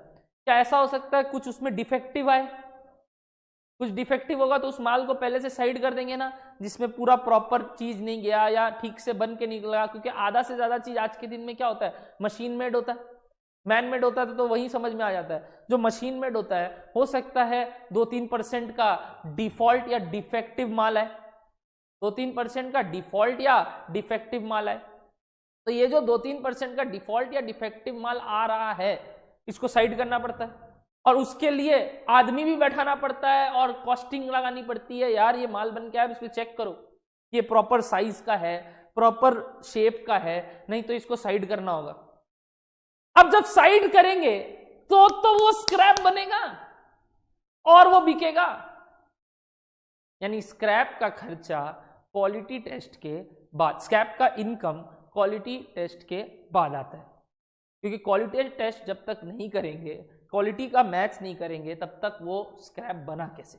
क्या ऐसा हो सकता है कुछ उसमें डिफेक्टिव आए? कुछ डिफेक्टिव होगा तो उस माल को पहले से साइड कर देंगे ना, जिसमें पूरा प्रॉपर चीज नहीं गया या ठीक से बन के निकला, क्योंकि आधा से ज्यादा चीज आज के दिन में क्या होता है, मशीन मेड होता है, मैन मेड होता है, तो वही समझ में आ जाता है। जो मशीन मेड होता है, हो सकता है 2-3% का डिफॉल्ट या डिफेक्टिव माल है, 2-3% का डिफॉल्ट या डिफेक्टिव माल है, तो ये जो 2-3% का डिफॉल्ट या डिफेक्टिव माल आ रहा है, इसको साइड करना पड़ता है, और उसके लिए आदमी भी बैठाना पड़ता है और कॉस्टिंग लगानी पड़ती है। यार ये माल बन के आया, इसको चेक करो, ये प्रॉपर साइज का है, प्रॉपर शेप का है, नहीं तो इसको साइड करना होगा। अब जब साइड करेंगे तो वो स्क्रैप बनेगा और वो बिकेगा। यानी स्क्रैप का खर्चा क्वालिटी टेस्ट के बाद, स्क्रैप का इनकम क्वालिटी टेस्ट के बाद आता है, क्योंकि क्वालिटी टेस्ट जब तक नहीं करेंगे, क्वालिटी का मैच नहीं करेंगे, तब तक वो स्क्रैप बना कैसे?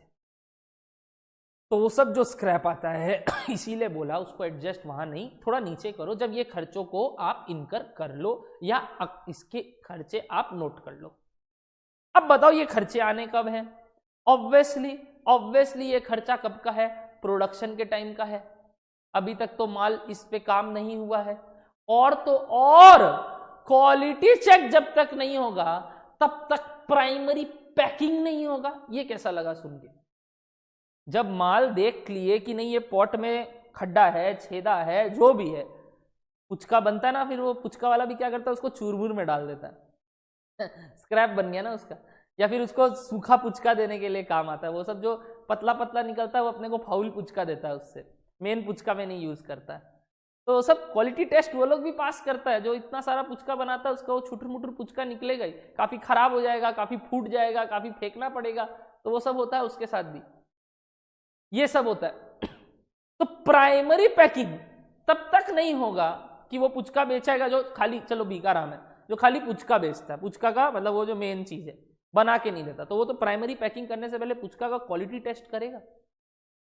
तो वो सब जो स्क्रैप आता है इसीलिए बोला उसको एडजस्ट वहां नहीं, थोड़ा नीचे करो, जब ये खर्चों को आप इनकर कर लो या इसके खर्चे आप नोट कर लो। अब बताओ ये खर्चे आने कब हैं? ऑब्वियसली ये खर्चा कब का है? प्रोडक्शन के टाइम का है। अभी तक तो माल इस पे काम नहीं हुआ है, और तो और क्वालिटी चेक जब तक नहीं होगा तब तक प्राइमरी पैकिंग नहीं होगा। ये कैसा लगा सुन के? जब माल देख लिए कि नहीं ये पॉट में खड्डा है, छेदा है, जो भी है, पुचका बनता है ना, फिर वो पुचका वाला भी क्या करता है, उसको चूरमूर में डाल देता है स्क्रैप बन गया ना उसका, या फिर उसको सूखा पुचका देने के लिए काम आता है। वो सब जो पतला पतला निकलता है वो अपने को फाउल पुचका देता है उससे। मेन पुचका में नहीं यूज करता है। तो सब क्वालिटी टेस्ट वो लोग भी पास करता है, जो इतना सारा पुचका बनाता है उसका वो छुटर मुटर पुचका निकलेगा ही, काफी खराब हो जाएगा, काफी फूट जाएगा, काफी फेंकना पड़ेगा, तो वो सब होता है उसके साथ भी, ये सब होता है। तो प्राइमरी पैकिंग तब तक नहीं होगा कि वो पुचका बेचेगा जो खाली, चलो बीकाराम है जो खाली पुचका बेचता है, पुचका का मतलब वो जो मेन चीज है बना के नहीं देता, तो वो तो प्राइमरी पैकिंग करने से पहले पुचका का क्वालिटी टेस्ट करेगा,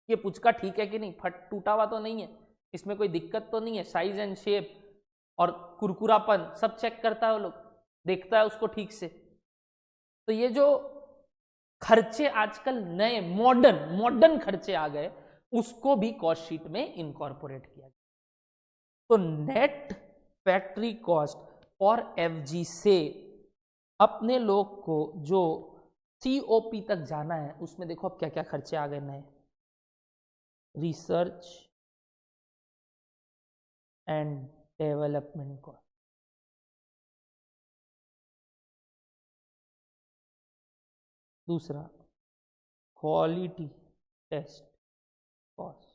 ये पुचका ठीक है कि नहीं, फट टूटा हुआ तो नहीं है, इसमें कोई दिक्कत तो नहीं है, साइज एंड शेप और कुरकुरापन सब चेक करता है वो लोग, देखता है उसको ठीक से। तो ये जो खर्चे आजकल नए मॉडर्न खर्चे आ गए, उसको भी कॉस्ट शीट में इनकॉर्पोरेट किया गया। तो नेट फैक्ट्री कॉस्ट और एफजी से अपने लोग को जो सीओपी तक जाना है, उसमें देखो अब क्या क्या खर्चे आ गए नए, रिसर्च एंड डेवलपमेंट कॉस्ट, दूसरा क्वालिटी टेस्ट कॉस्ट,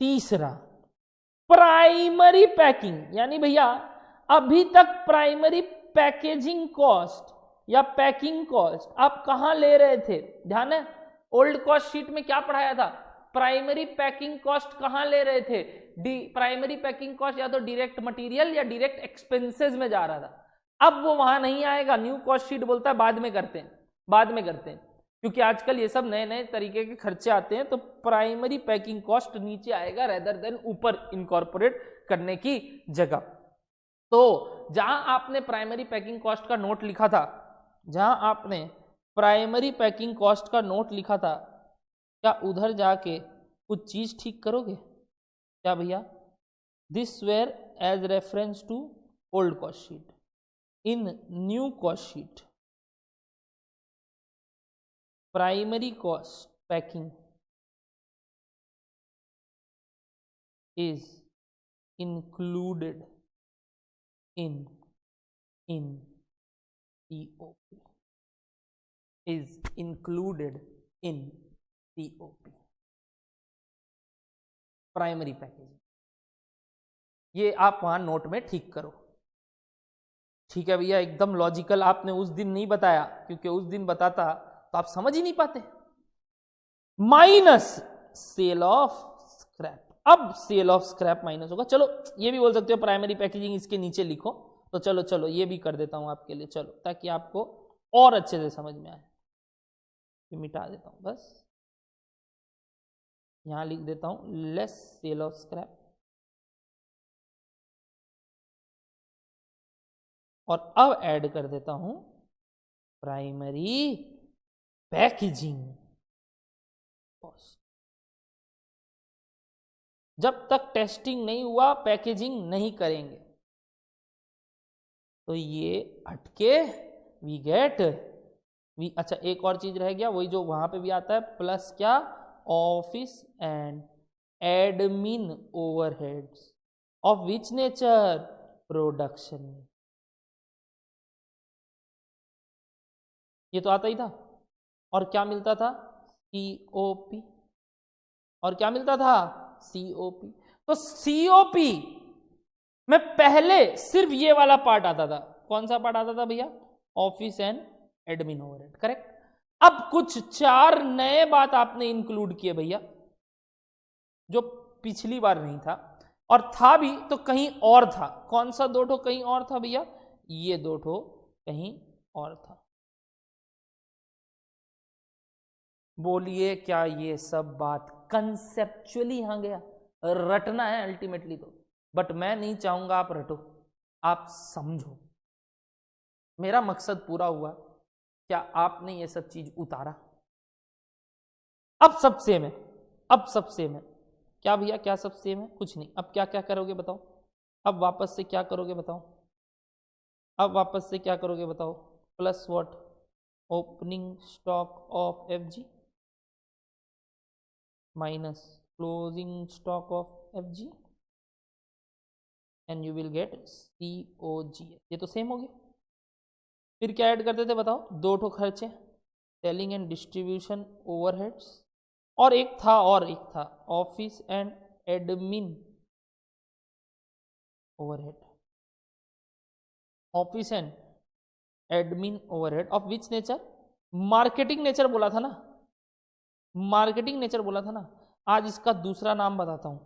तीसरा प्राइमरी पैकिंग, यानी भैया अभी तक प्राइमरी पैकेजिंग कॉस्ट या पैकिंग कॉस्ट आप कहां ले रहे थे, ध्यान है ओल्ड कॉस्ट शीट में क्या पढ़ाया था, प्राइमरी पैकिंग कॉस्ट कहां ले रहे थे, प्राइमरी पैकिंग कॉस्ट या तो डायरेक्ट मटेरियल या डायरेक्ट एक्सपेंसेस में जा रहा था, अब वो वहां नहीं आएगा, न्यू कॉस्ट शीट बोलता है बाद में करते हैं, बाद में करते हैं, क्योंकि आजकल ये सब नए नए तरीके के खर्चे आते हैं, तो प्राइमरी पैकिंग कॉस्ट नीचे आएगा रेदर देन ऊपर इनकॉर्पोरेट करने की जगह। तो जहां आपने प्राइमरी पैकिंग कॉस्ट का नोट लिखा था, जहां आपने प्राइमरी पैकिंग कॉस्ट का नोट लिखा था, क्या उधर जाके कुछ चीज ठीक करोगे क्या भैया, this whereas reference to old cost sheet, in new cost sheet primary cost packing is included in COP, is included in COP, primary packaging, ये आप वहां नोट में ठीक करो, ठीक है भैया, एकदम लॉजिकल, आपने उस दिन नहीं बताया, क्योंकि उस दिन बताता तो आप समझ ही नहीं पाते। माइनस सेल ऑफ स्क्रैप, अब सेल ऑफ स्क्रैप माइनस होगा, चलो ये भी बोल सकते हो प्राइमरी पैकेजिंग इसके नीचे लिखो, तो चलो ये भी कर देता हूं आपके लिए, चलो ताकि आपको और अच्छे से समझ में आए, ये मिटा देता हूं बस, यहां लिख देता हूं लेस सेल ऑफ स्क्रैप, और अब ऐड कर देता हूं प्राइमरी पैकेजिंग कॉस्ट। जब तक टेस्टिंग नहीं हुआ पैकेजिंग नहीं करेंगे, तो ये हटके वी गेट अच्छा एक और चीज रह गया, वही जो वहां पे भी आता है, प्लस क्या, office and admin overheads of which nature, production, ये तो आता ही था, और क्या मिलता था, सीओपी, और क्या मिलता था, सीओपी। तो सीओपी में पहले सिर्फ ये वाला पार्ट आता था, कौन सा पार्ट आता था भैया, office and admin overhead, correct. अब कुछ 4 नए बात आपने इंक्लूड किए भैया, जो पिछली बार नहीं था, और था भी तो कहीं और था, कौन सा 2 ठो कहीं और था भैया, ये 2 ठो कहीं और था। बोलिए क्या ये सब बात कंसेप्चुअली यहां गया, रटना है अल्टीमेटली तो, बट मैं नहीं चाहूंगा आप रटो, आप समझो, मेरा मकसद पूरा हुआ, क्या आपने ये सब चीज उतारा। अब सब सेम है, अब सब सेम है, क्या भैया क्या सब सेम है, कुछ नहीं, अब क्या क्या करोगे बताओ, अब वापस से क्या करोगे बताओ, अब वापस से क्या करोगे बताओ, plus what, opening stock of FG minus closing stock of FG and you will get COGS, ये तो सेम हो गया। फिर क्या ऐड करते थे बताओ, 2 ठो खर्चे, सेलिंग एंड डिस्ट्रीब्यूशन ओवरहेड्स और एक था office and admin overhead, office and admin overhead of which nature, marketing nature बोला था ना, मार्केटिंग नेचर बोला था ना। आज इसका दूसरा नाम बताता हूं,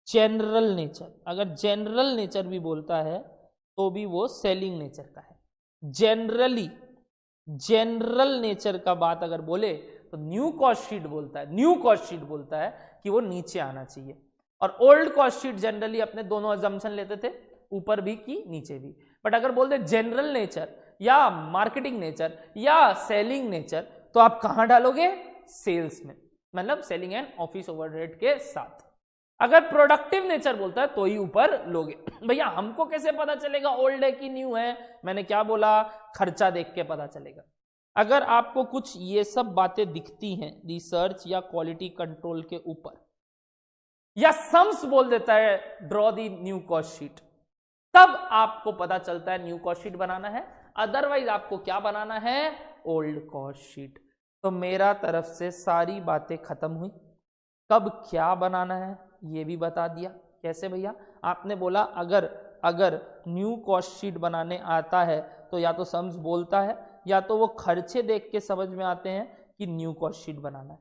जनरल नेचर। अगर जनरल नेचर भी बोलता है तो भी वो सेलिंग नेचर का है। जनरली जनरल नेचर का बात अगर बोले तो न्यू कॉस्ट शीट बोलता है, न्यू कॉस्ट शीट बोलता है कि वो नीचे आना चाहिए। और ओल्ड कॉस्ट शीट जनरली अपने दोनों अजम्पशन लेते थे, ऊपर भी की नीचे भी। बट अगर बोलते जनरल नेचर या मार्केटिंग नेचर या सेलिंग नेचर, तो आप कहां डालोगे, सेल्स में, मतलब सेलिंग एंड ऑफिस ओवरहेड के साथ। अगर प्रोडक्टिव नेचर बोलता है तो ही ऊपर लोगे। भैया हमको कैसे पता चलेगा ओल्ड है कि न्यू है? मैंने क्या बोला, खर्चा देख के पता चलेगा। अगर आपको कुछ ये सब बातें दिखती हैं रिसर्च या क्वालिटी कंट्रोल के ऊपर, या सम्स बोल देता है draw the new cost sheet, तब आपको पता चलता है न्यू कॉस्ट शीट बनाना है। अदरवाइज आपको क्या बनाना है, ओल्ड कॉस्ट शीट। तो मेरा तरफ से सारी बातें खत्म हुई। कब क्या बनाना है ये भी बता दिया। कैसे भैया? आपने बोला अगर न्यू कॉस्ट शीट बनाने आता है तो या तो सम्स बोलता है या तो वो खर्चे देख के समझ में आते हैं कि न्यू कॉस्ट शीट बनाना है,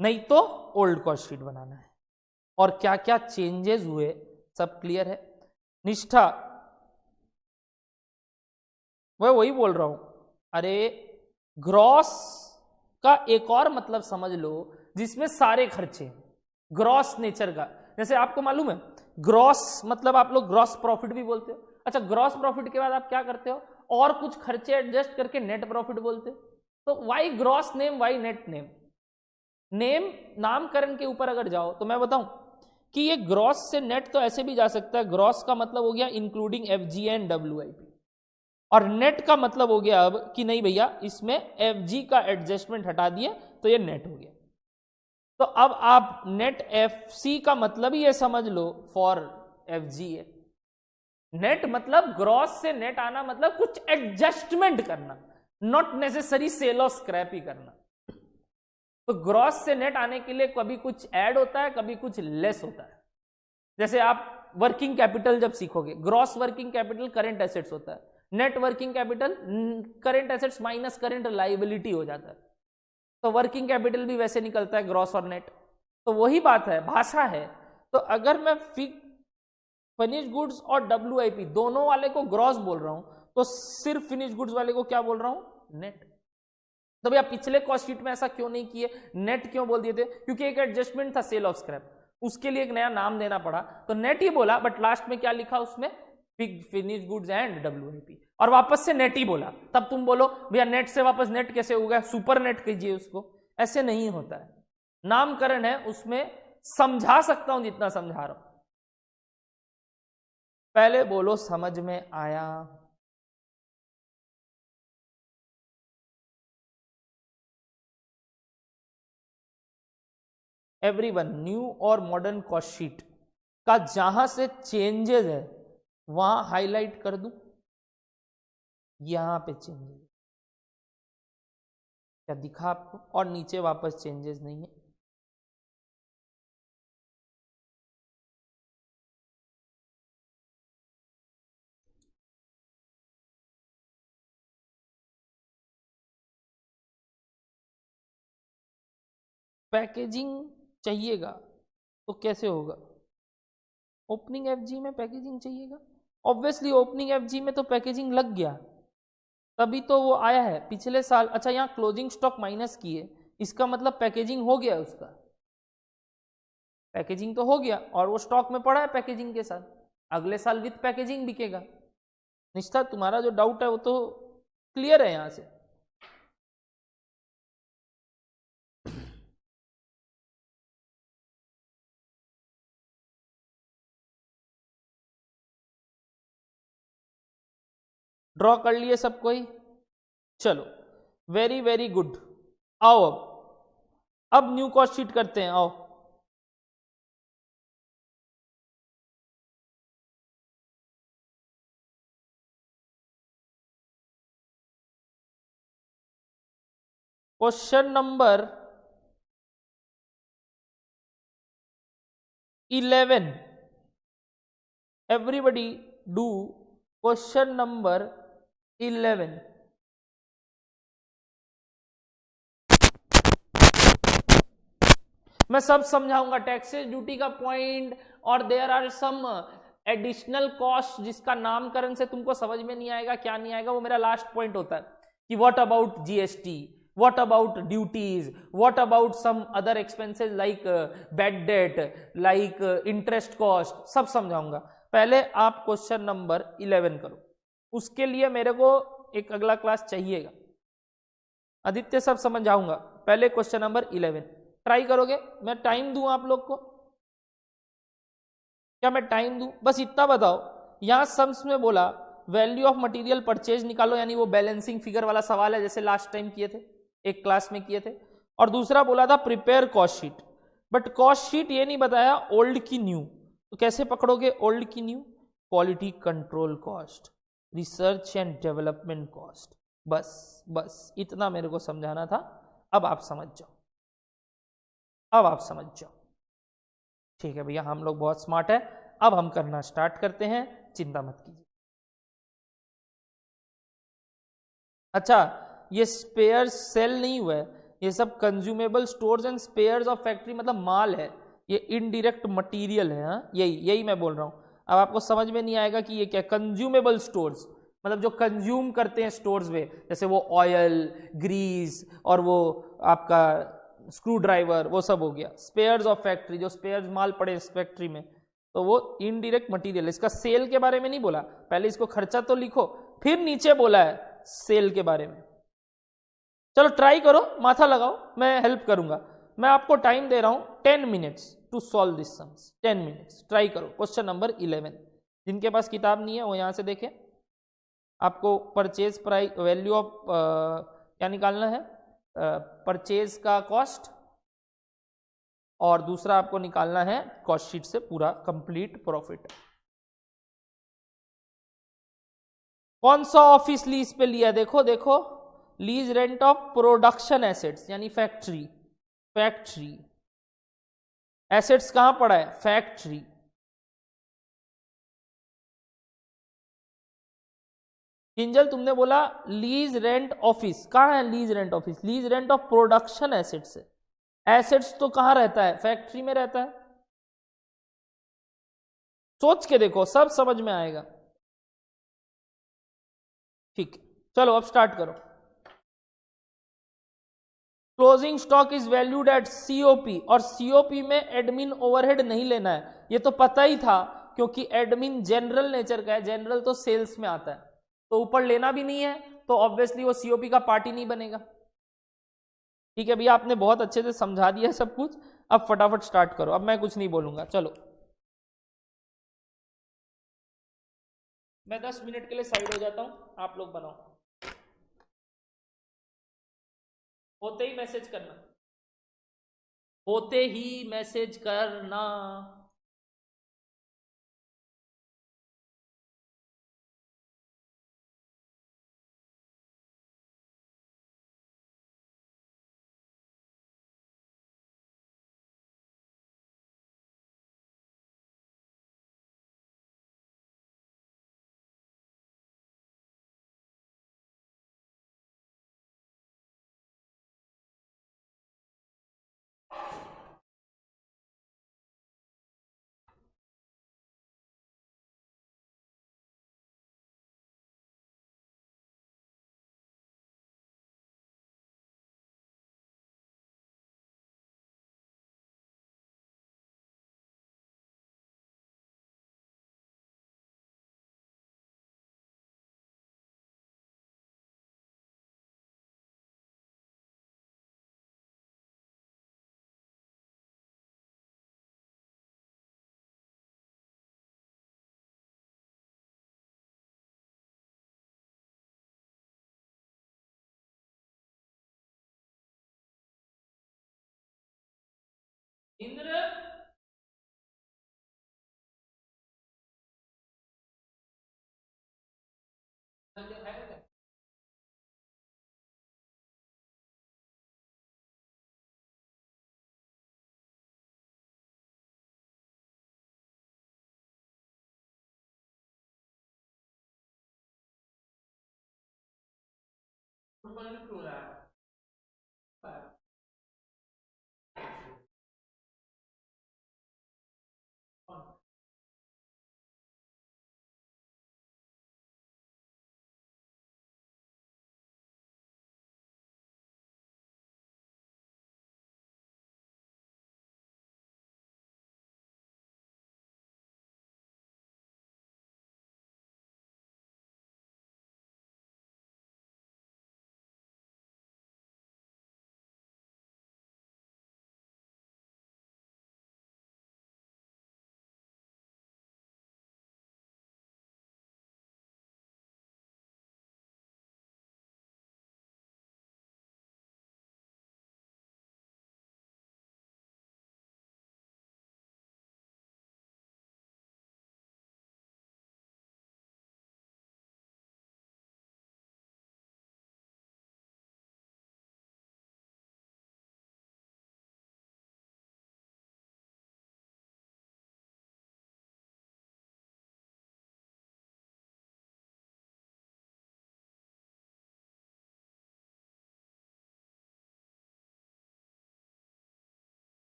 नहीं तो ओल्ड कॉस्ट शीट बनाना है। और क्या क्या चेंजेस हुए सब क्लियर है। निष्ठा, मैं वही बोल रहा हूं। अरे ग्रॉस का एक और मतलब समझ लो जिसमें सारे खर्चे, ग्रॉस नेचर का। जैसे आपको मालूम है ग्रॉस मतलब आप लोग ग्रॉस प्रॉफिट भी बोलते हो। अच्छा, ग्रॉस प्रॉफिट के बाद आप क्या करते हो, और कुछ खर्चे एडजस्ट करके नेट प्रॉफिट बोलते हो। तो why gross name, why net name? Name नामकरण के ऊपर अगर जाओ तो मैं बताऊं कि ये ग्रॉस से नेट तो ऐसे भी जा सकता है। ग्रॉस का मतलब हो गया इंक्लूडिंग एफजी एंड डब्ल्यूआईपी, और नेट का मतलब हो गया अब कि नहीं भैया इसमें एफजी का एडजस्टमेंट हटा दिए तो ये नेट हो गया। तो अब आप नेट एफसी का मतलब ही ये समझ लो फॉर एफजी है। नेट मतलब ग्रॉस से नेट आना मतलब कुछ एडजस्टमेंट करना, नॉट नेसेसरी सेल और स्क्रैप ही करना। तो ग्रॉस से नेट आने के लिए कभी कुछ ऐड होता है, कभी कुछ लेस होता है। जैसे आप वर्किंग कैपिटल जब सीखोगे, gross working capital current assets होता है, net working capital current assets minus current liability हो जाता है। तो वर्किंग कैपिटल भी वैसे निकलता है ग्रॉस और नेट। तो वही बात है, भाषा है। तो अगर मैं फिनिश गुड्स और डब्ल्यूआईपी दोनों वाले को ग्रॉस बोल रहा हूं तो सिर्फ फिनिश गुड्स वाले को क्या बोल रहा हूं, नेट। तो भैया पिछले कॉस्ट शीट में ऐसा क्यों नहीं किए, नेट क्यों बोल दिए थे? क्योंकि एक एडजस्टमेंट था सेल ऑफ स्क्रैप, उसके लिए एक नया नाम देना पड़ा, तो नेट ही बोला। बट लास्ट में क्या लिखा उसमें, फिनिश गुड्स एंड डब्ल्यूआईपी, और वापस से नेट ही बोला। तब तुम बोलो भैया नेट से वापस नेट कैसे हो गया, सुपर नेट कीजिए उसको। ऐसे नहीं होता है, नामकरण है, उसमें समझा सकता हूं जितना समझा रहा हूं। पहले बोलो समझ में आया? एवरीवन, न्यू और मॉडर्न कॉस्ट शीट का जहां से चेंजेस है वहां हाईलाइट कर दूं, यहां पे चेंजेस क्या दिखा आपको, और नीचे वापस चेंजेस नहीं है। पैकेजिंग चाहिएगा तो कैसे होगा, ओपनिंग एफजी में पैकेजिंग चाहिएगा? ऑब्वियसली ओपनिंग एफजी में तो पैकेजिंग लग गया, तभी तो वो आया है पिछले साल। अच्छा, यहाँ क्लोजिंग स्टॉक माइनस किए, इसका मतलब पैकेजिंग हो गया, उसका पैकेजिंग तो हो गया और वो स्टॉक में पड़ा है पैकेजिंग के साथ, अगले साल विथ पैकेजिंग बिकेगा। निष्ठा, तुम्हारा जो डाउट है वो तो क्लियर है यहां से। ड्रॉ कर लिए सब कोई? चलो, वेरी वेरी गुड। आओ अब न्यू कॉस्ट शीट करते हैं, आओ। Question number 11. Everybody do question number 11. मैं सब समझाऊंगा, टैक्सेस ड्यूटी का पॉइंट, और there are some additional cost जिसका नामकरण से तुमको समझ में नहीं आएगा, क्या नहीं आएगा, वो मेरा लास्ट पॉइंट होता है कि what about GST, what about duties, what about some other expenses like bad debt, like interest cost, सब समझाऊंगा। पहले आप क्वेश्चन नंबर 11 करो, उसके लिए मेरे को एक अगला क्लास चाहिएगा। आदित्य सब समझाऊंगा, पहले क्वेश्चन नंबर 11 ट्राई करोगे? मैं टाइम दूं आप लोग को? क्या मैं टाइम दूं? बस इतना बताओ, यहां सम्स में बोला वैल्यू ऑफ मटेरियल परचेज निकालो, यानी वो बैलेंसिंग फिगर वाला सवाल है जैसे लास्ट टाइम किए थे, एक क्लास में किए थे। और दूसरा बोला था prepare cost sheet, but cost sheet ये नहीं बताया ओल्ड की न्यू, तो कैसे पकड़ोगे ओल्ड की new? Quality control cost, research and development cost, बस इतना मेरे को समझाना था। अब आप समझ जाओ, अब आप समझ जाओ। ठीक है भैया, हम लोग बहुत स्मार्ट है। अब हम करना स्टार्ट करते हैं, चिंता मत कीजिए। अच्छा, ये स्पेयर्स सेल नहीं हुआ है, ये सब consumable stores and spheres of factory, मतलब माल है, ये इनडायरेक्ट मटेरियल है। हाँ, यही मैं बोल रहा हूं। अब आपको समझ में नहीं आएगा कि ये क्या कंज्यूमेबल स्टोर्स, मतलब जो कंज्यूम करते हैं स्टोर्स में, जैसे वो ऑयल, ग्रीस और वो आपका स्क्रू ड्राइवर, वो सब हो गया। स्पेयर्स ऑफ फैक्ट्री, जो स्पेयर्स माल पड़े इस फैक्ट्री में, तो वो इनडायरेक्ट मटेरियल। इसका सेल के बारे में नहीं बोला, पहले इसको खर्चा तो लिखो, फिर नीचे बोला है सेल के बारे में। चलो ट्राई करो, माथा लगाओ, मैं हेल्प करूंगा। मैं आपको टाइम दे रहा हूं 10 minutes to solve this sums. 10 minutes try करो। क्वेश्चन नंबर 11, जिनके पास किताब नहीं है वो यहां से देखें। आपको परचेज प्राइस, वैल्यू ऑफ क्या निकालना है, परचेज का कॉस्ट, और दूसरा आपको निकालना है कॉस्ट शीट से पूरा कंप्लीट प्रॉफिट। कौन सा ऑफिस लीज पे लिया? देखो देखो, lease rent of production assets, यानी फैक्ट्री। फैक्ट्री एसेट्स कहां पड़ा है? फैक्ट्री। किंजल तुमने बोला लीज रेंट ऑफिस, कहां है lease rent office? Lease rent of production assets है। एसेट्स तो कहां रहता है? फैक्ट्री में रहता है। सोच के देखो, सब समझ में आएगा। ठीक है, चलो अब स्टार्ट करो। Closing stock is valued at COP, और सीओपी में एडमिन ओवरहेड नहीं लेना है, ये तो पता ही था, क्योंकि एडमिन जनरल नेचर का है, जनरल तो सेल्स में आता है, तो ऊपर लेना भी नहीं है, तो ऑब्वियसली वो सीओपी का पार्ट ही नहीं बनेगा। ठीक है भैया, आपने बहुत अच्छे से समझा दिया सब कुछ। अब फटाफट स्टार्ट करो, अब मैं कुछ नहीं बोलूंगा। चलो, मैं 10 मिनट के लिए साइड हो जाता हूं, आप लोग बनाओ। होते ही मैसेज करना, होते ही मैसेज करना।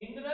इंद्र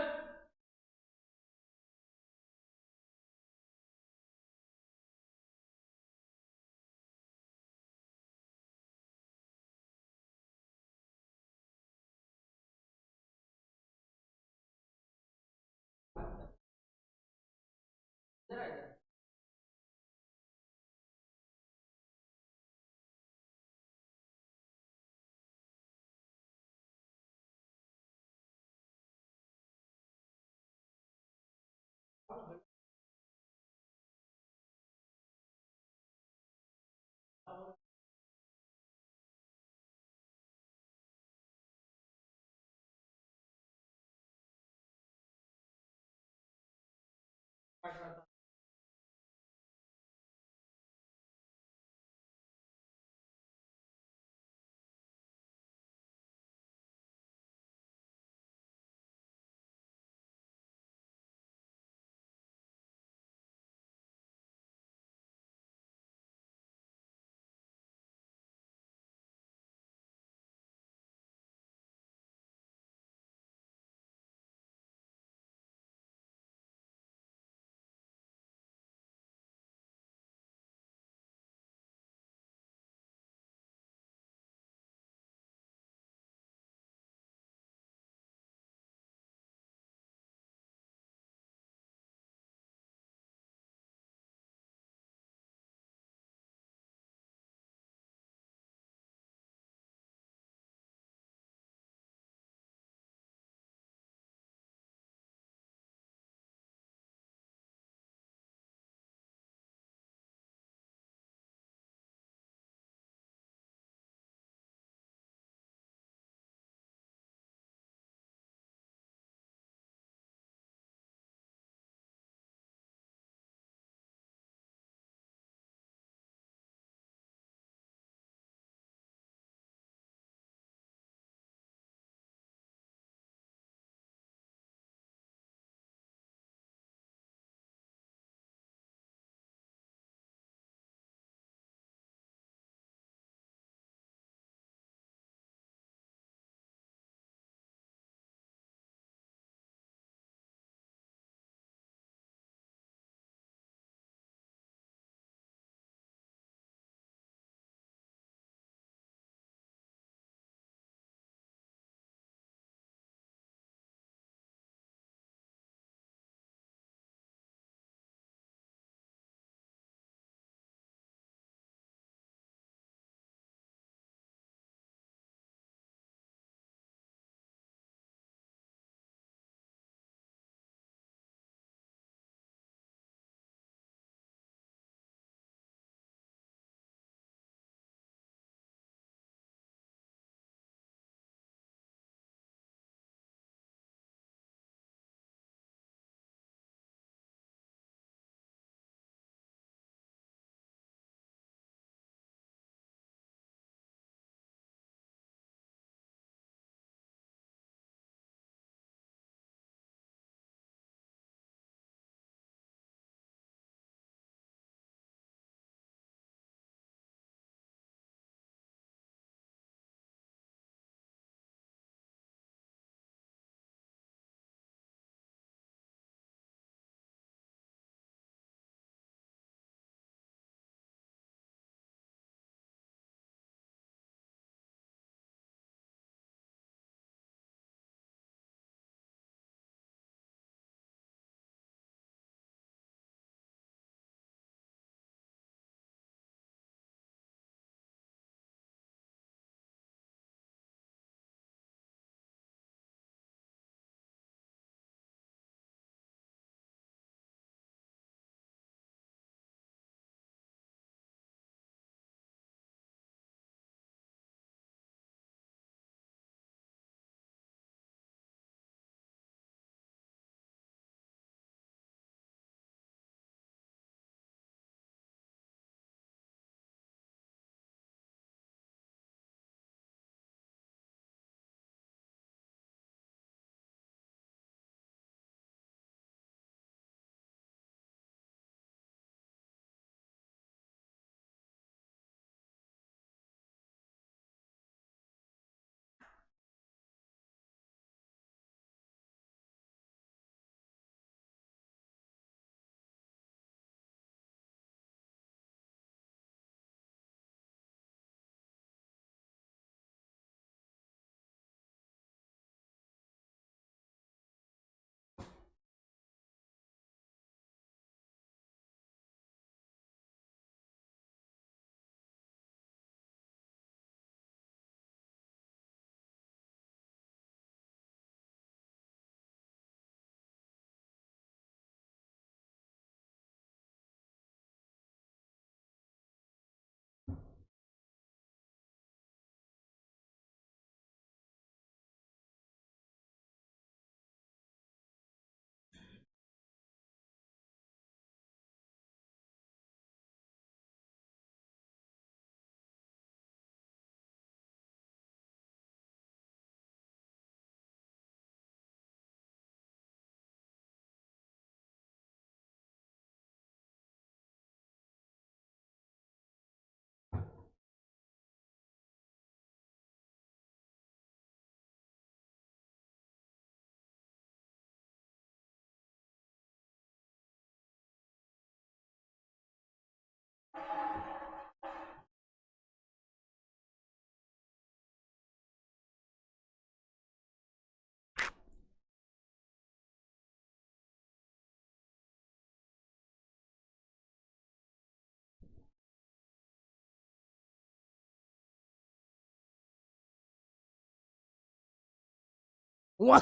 हुआ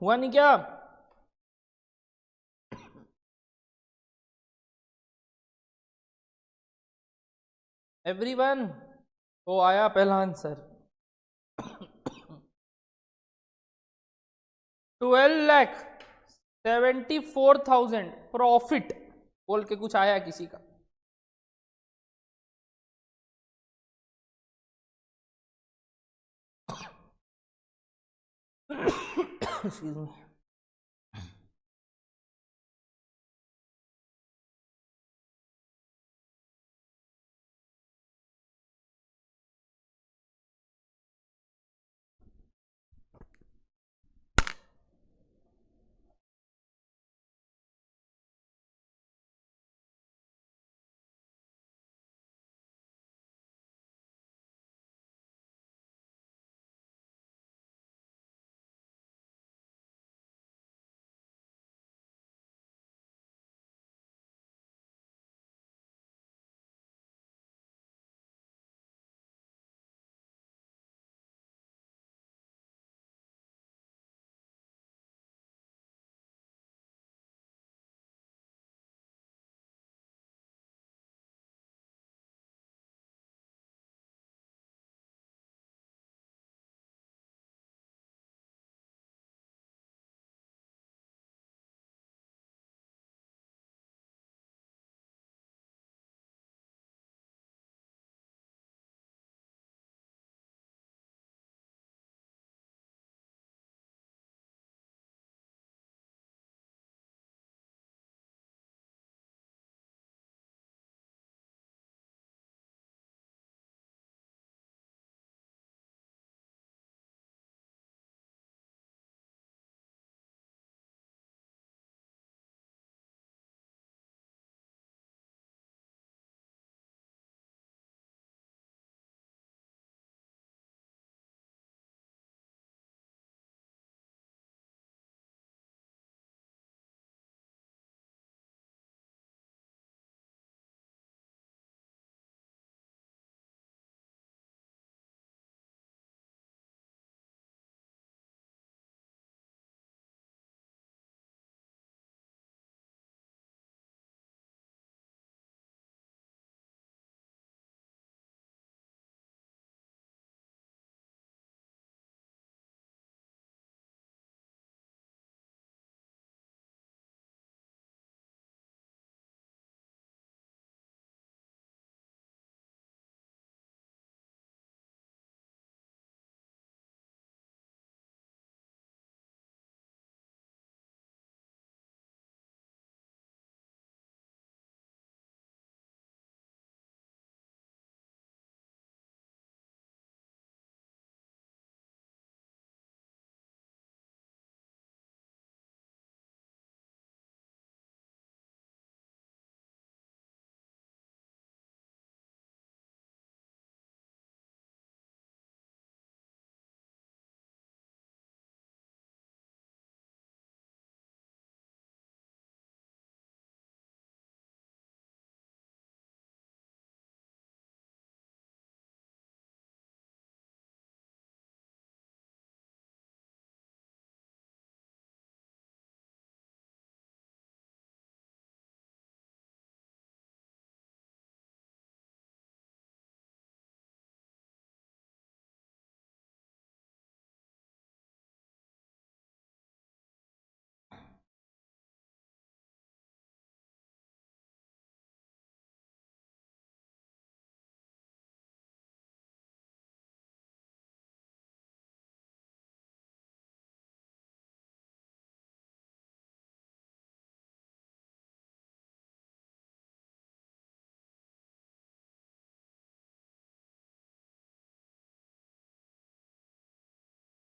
हुआ नहीं क्या? एवरीवन, तो आया पहला आंसर। 12,74,000 प्रॉफिट बोल के कुछ आया किसी का। Excuse me.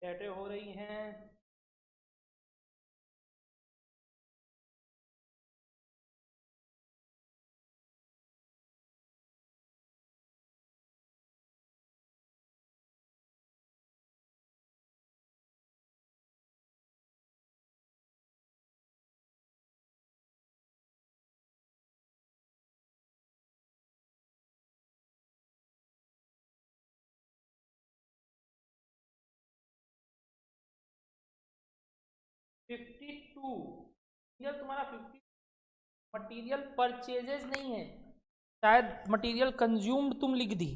चैटें हो रही हैं। 52 ये तुम्हारा 50 मटेरियल परचेजेस नहीं है, शायद मटेरियल कंज्यूम्ड तुम लिख दी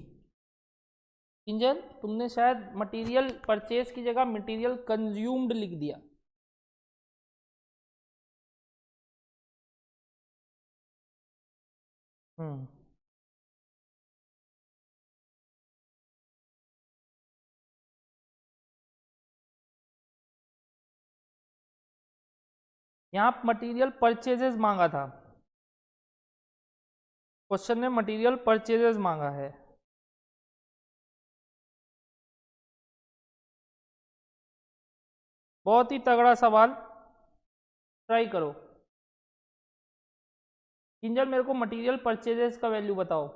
किंजल, तुमने शायद मटेरियल परचेज की जगह मटेरियल कंज्यूम्ड लिख दिया। यहाँ मटेरियल परचेजेस मांगा था, क्वेश्चन ने मटेरियल परचेजेस मांगा है। बहुत ही तगड़ा सवाल, ट्राई करो। किंजल मेरे को मटेरियल परचेजेस का वैल्यू बताओ।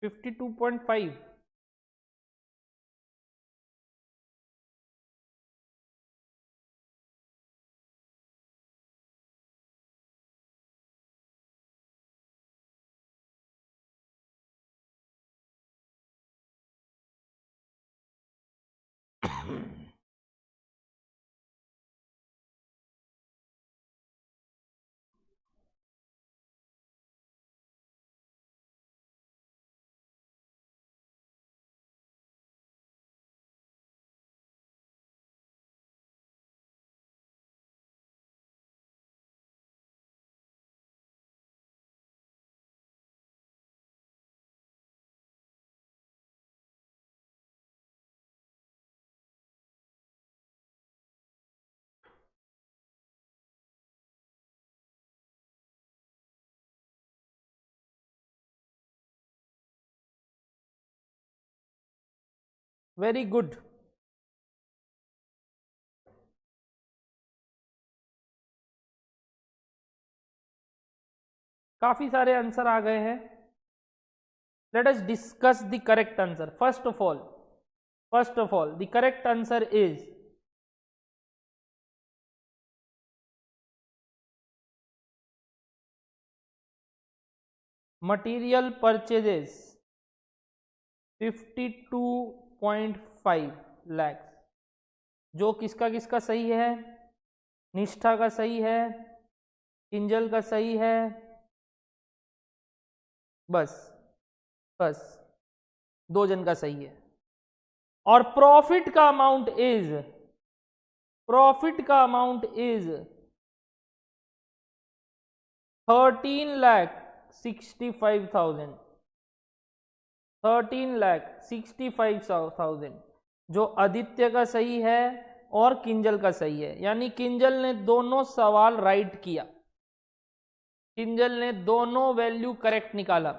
$52.5। Very good. काफी सारे आंसर आ गए हैं। Let us discuss the correct answer. First of all the correct answer is material purchases 52.5 lakh. जो किसका किसका सही है? निष्ठा का सही है, किंजल का सही है, बस 2 जन का सही है। और प्रॉफिट का अमाउंट इज 13,65,000। 13,65,000 जो आदित्य का सही है और किंजल का सही है। यानी किंजल ने दोनों सवाल राइट किया, किंजल ने दोनों वैल्यू करेक्ट निकाला।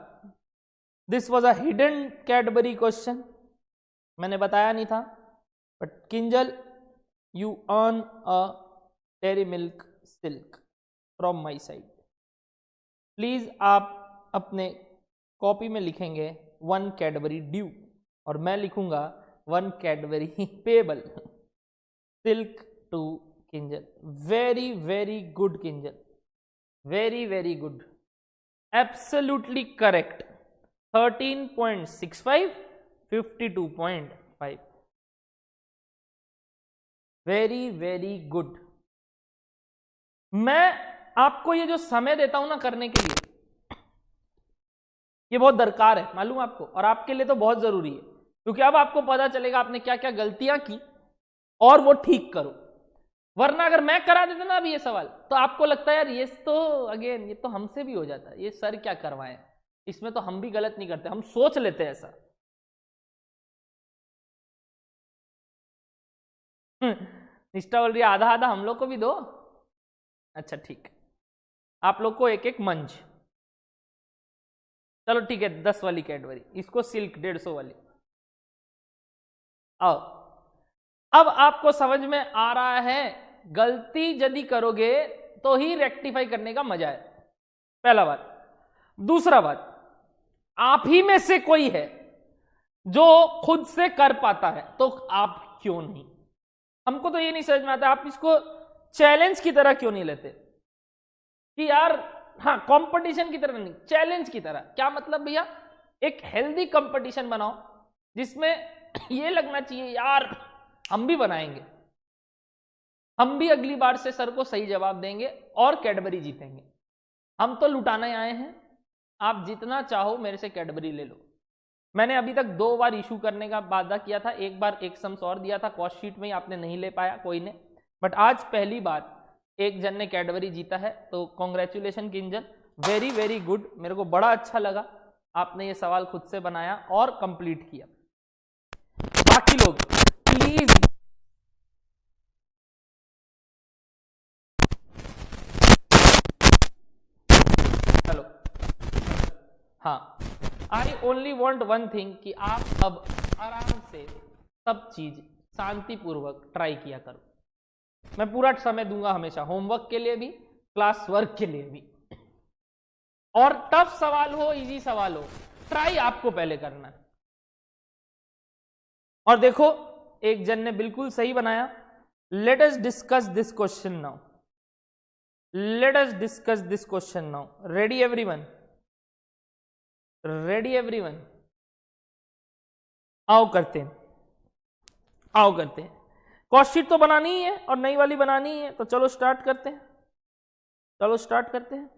This was a hidden Cadbury question, मैंने बताया नहीं था, but Kinjal you earn a dairy milk silk from my side. Please आप अपने कॉपी में लिखेंगे 1 कैडबरी ड्यू और मैं लिखूंगा 1 Cadbury payable. Silk to Kinjal. Very very good Kinjal, very very good, absolutely correct. 13.65, 52.5, very very good. मैं आपको ये जो समय देता हूं ना करने के लिए, ये बहुत दरकार है, मालूम आपको, और आपके लिए तो बहुत जरूरी है, क्योंकि अब आपको पता चलेगा आपने क्या क्या गलतियां की और वो ठीक करो। वरना अगर मैं करा देता ना अभी ये सवाल, तो आपको लगता है यार ये तो अगेन ये तो हमसे भी हो जाता है, ये सर क्या करवाएं, इसमें तो हम भी गलत नहीं करते, हम सोच लेते हैं ऐसा। निष्ठा बोल रही है आधा आधा हम लोग को भी दो। अच्छा ठीक, आप लोग को एक एक मंच। चलो ठीक है, 10 वाली कैडबरी, इसको सिल्क 150 वाली। आओ, अब आपको समझ में आ रहा है गलती यदि करोगे तो ही रेक्टिफाई करने का मजा है, पहला बात। दूसरा बात, आप ही में से कोई है जो खुद से कर पाता है, तो आप क्यों नहीं? हमको तो ये नहीं समझ में आता आप इसको चैलेंज की तरह क्यों नहीं लेते। कि यार हाँ कंपटीशन की तरह नहीं, चैलेंज की तरह। क्या मतलब भैया, एक हेल्दी कंपटीशन बनाओ जिसमें ये लगना चाहिए यार हम भी बनाएंगे, हम भी अगली बार से सर को सही जवाब देंगे और कैडबरी जीतेंगे। हम तो लुटाने आए हैं, आप जितना चाहो मेरे से कैडबरी ले लो। मैंने अभी तक 2 बार इशू करने का वादा किया था, एक बार एक सम्स और दिया था कॉस्ट शीट में ही, आपने नहीं ले पाया कोई ने, बट आज पहली बार एक जन ने कैडबरी जीता है, तो congratulation Kinjal, very very good. मेरे को बड़ा अच्छा लगा आपने ये सवाल खुद से बनाया और कंप्लीट किया। बाकी लोग प्लीज चलो, हाँ, I only want one thing कि आप अब आराम से सब चीज शांतिपूर्वक ट्राई किया करो। मैं पूरा समय दूंगा हमेशा, होमवर्क के लिए भी, क्लास वर्क के लिए भी, और टफ सवाल हो इजी सवाल हो, ट्राई आपको पहले करना है। और देखो एक जन ने बिल्कुल सही बनाया, let us discuss this question now, let us discuss this question now. Ready everyone, ready everyone, आओ करते हैं, आओ करते हैं। कॉस्ट शीट तो बनानी ही है और नई वाली बनानी ही है, तो चलो स्टार्ट करते हैं, चलो स्टार्ट करते हैं।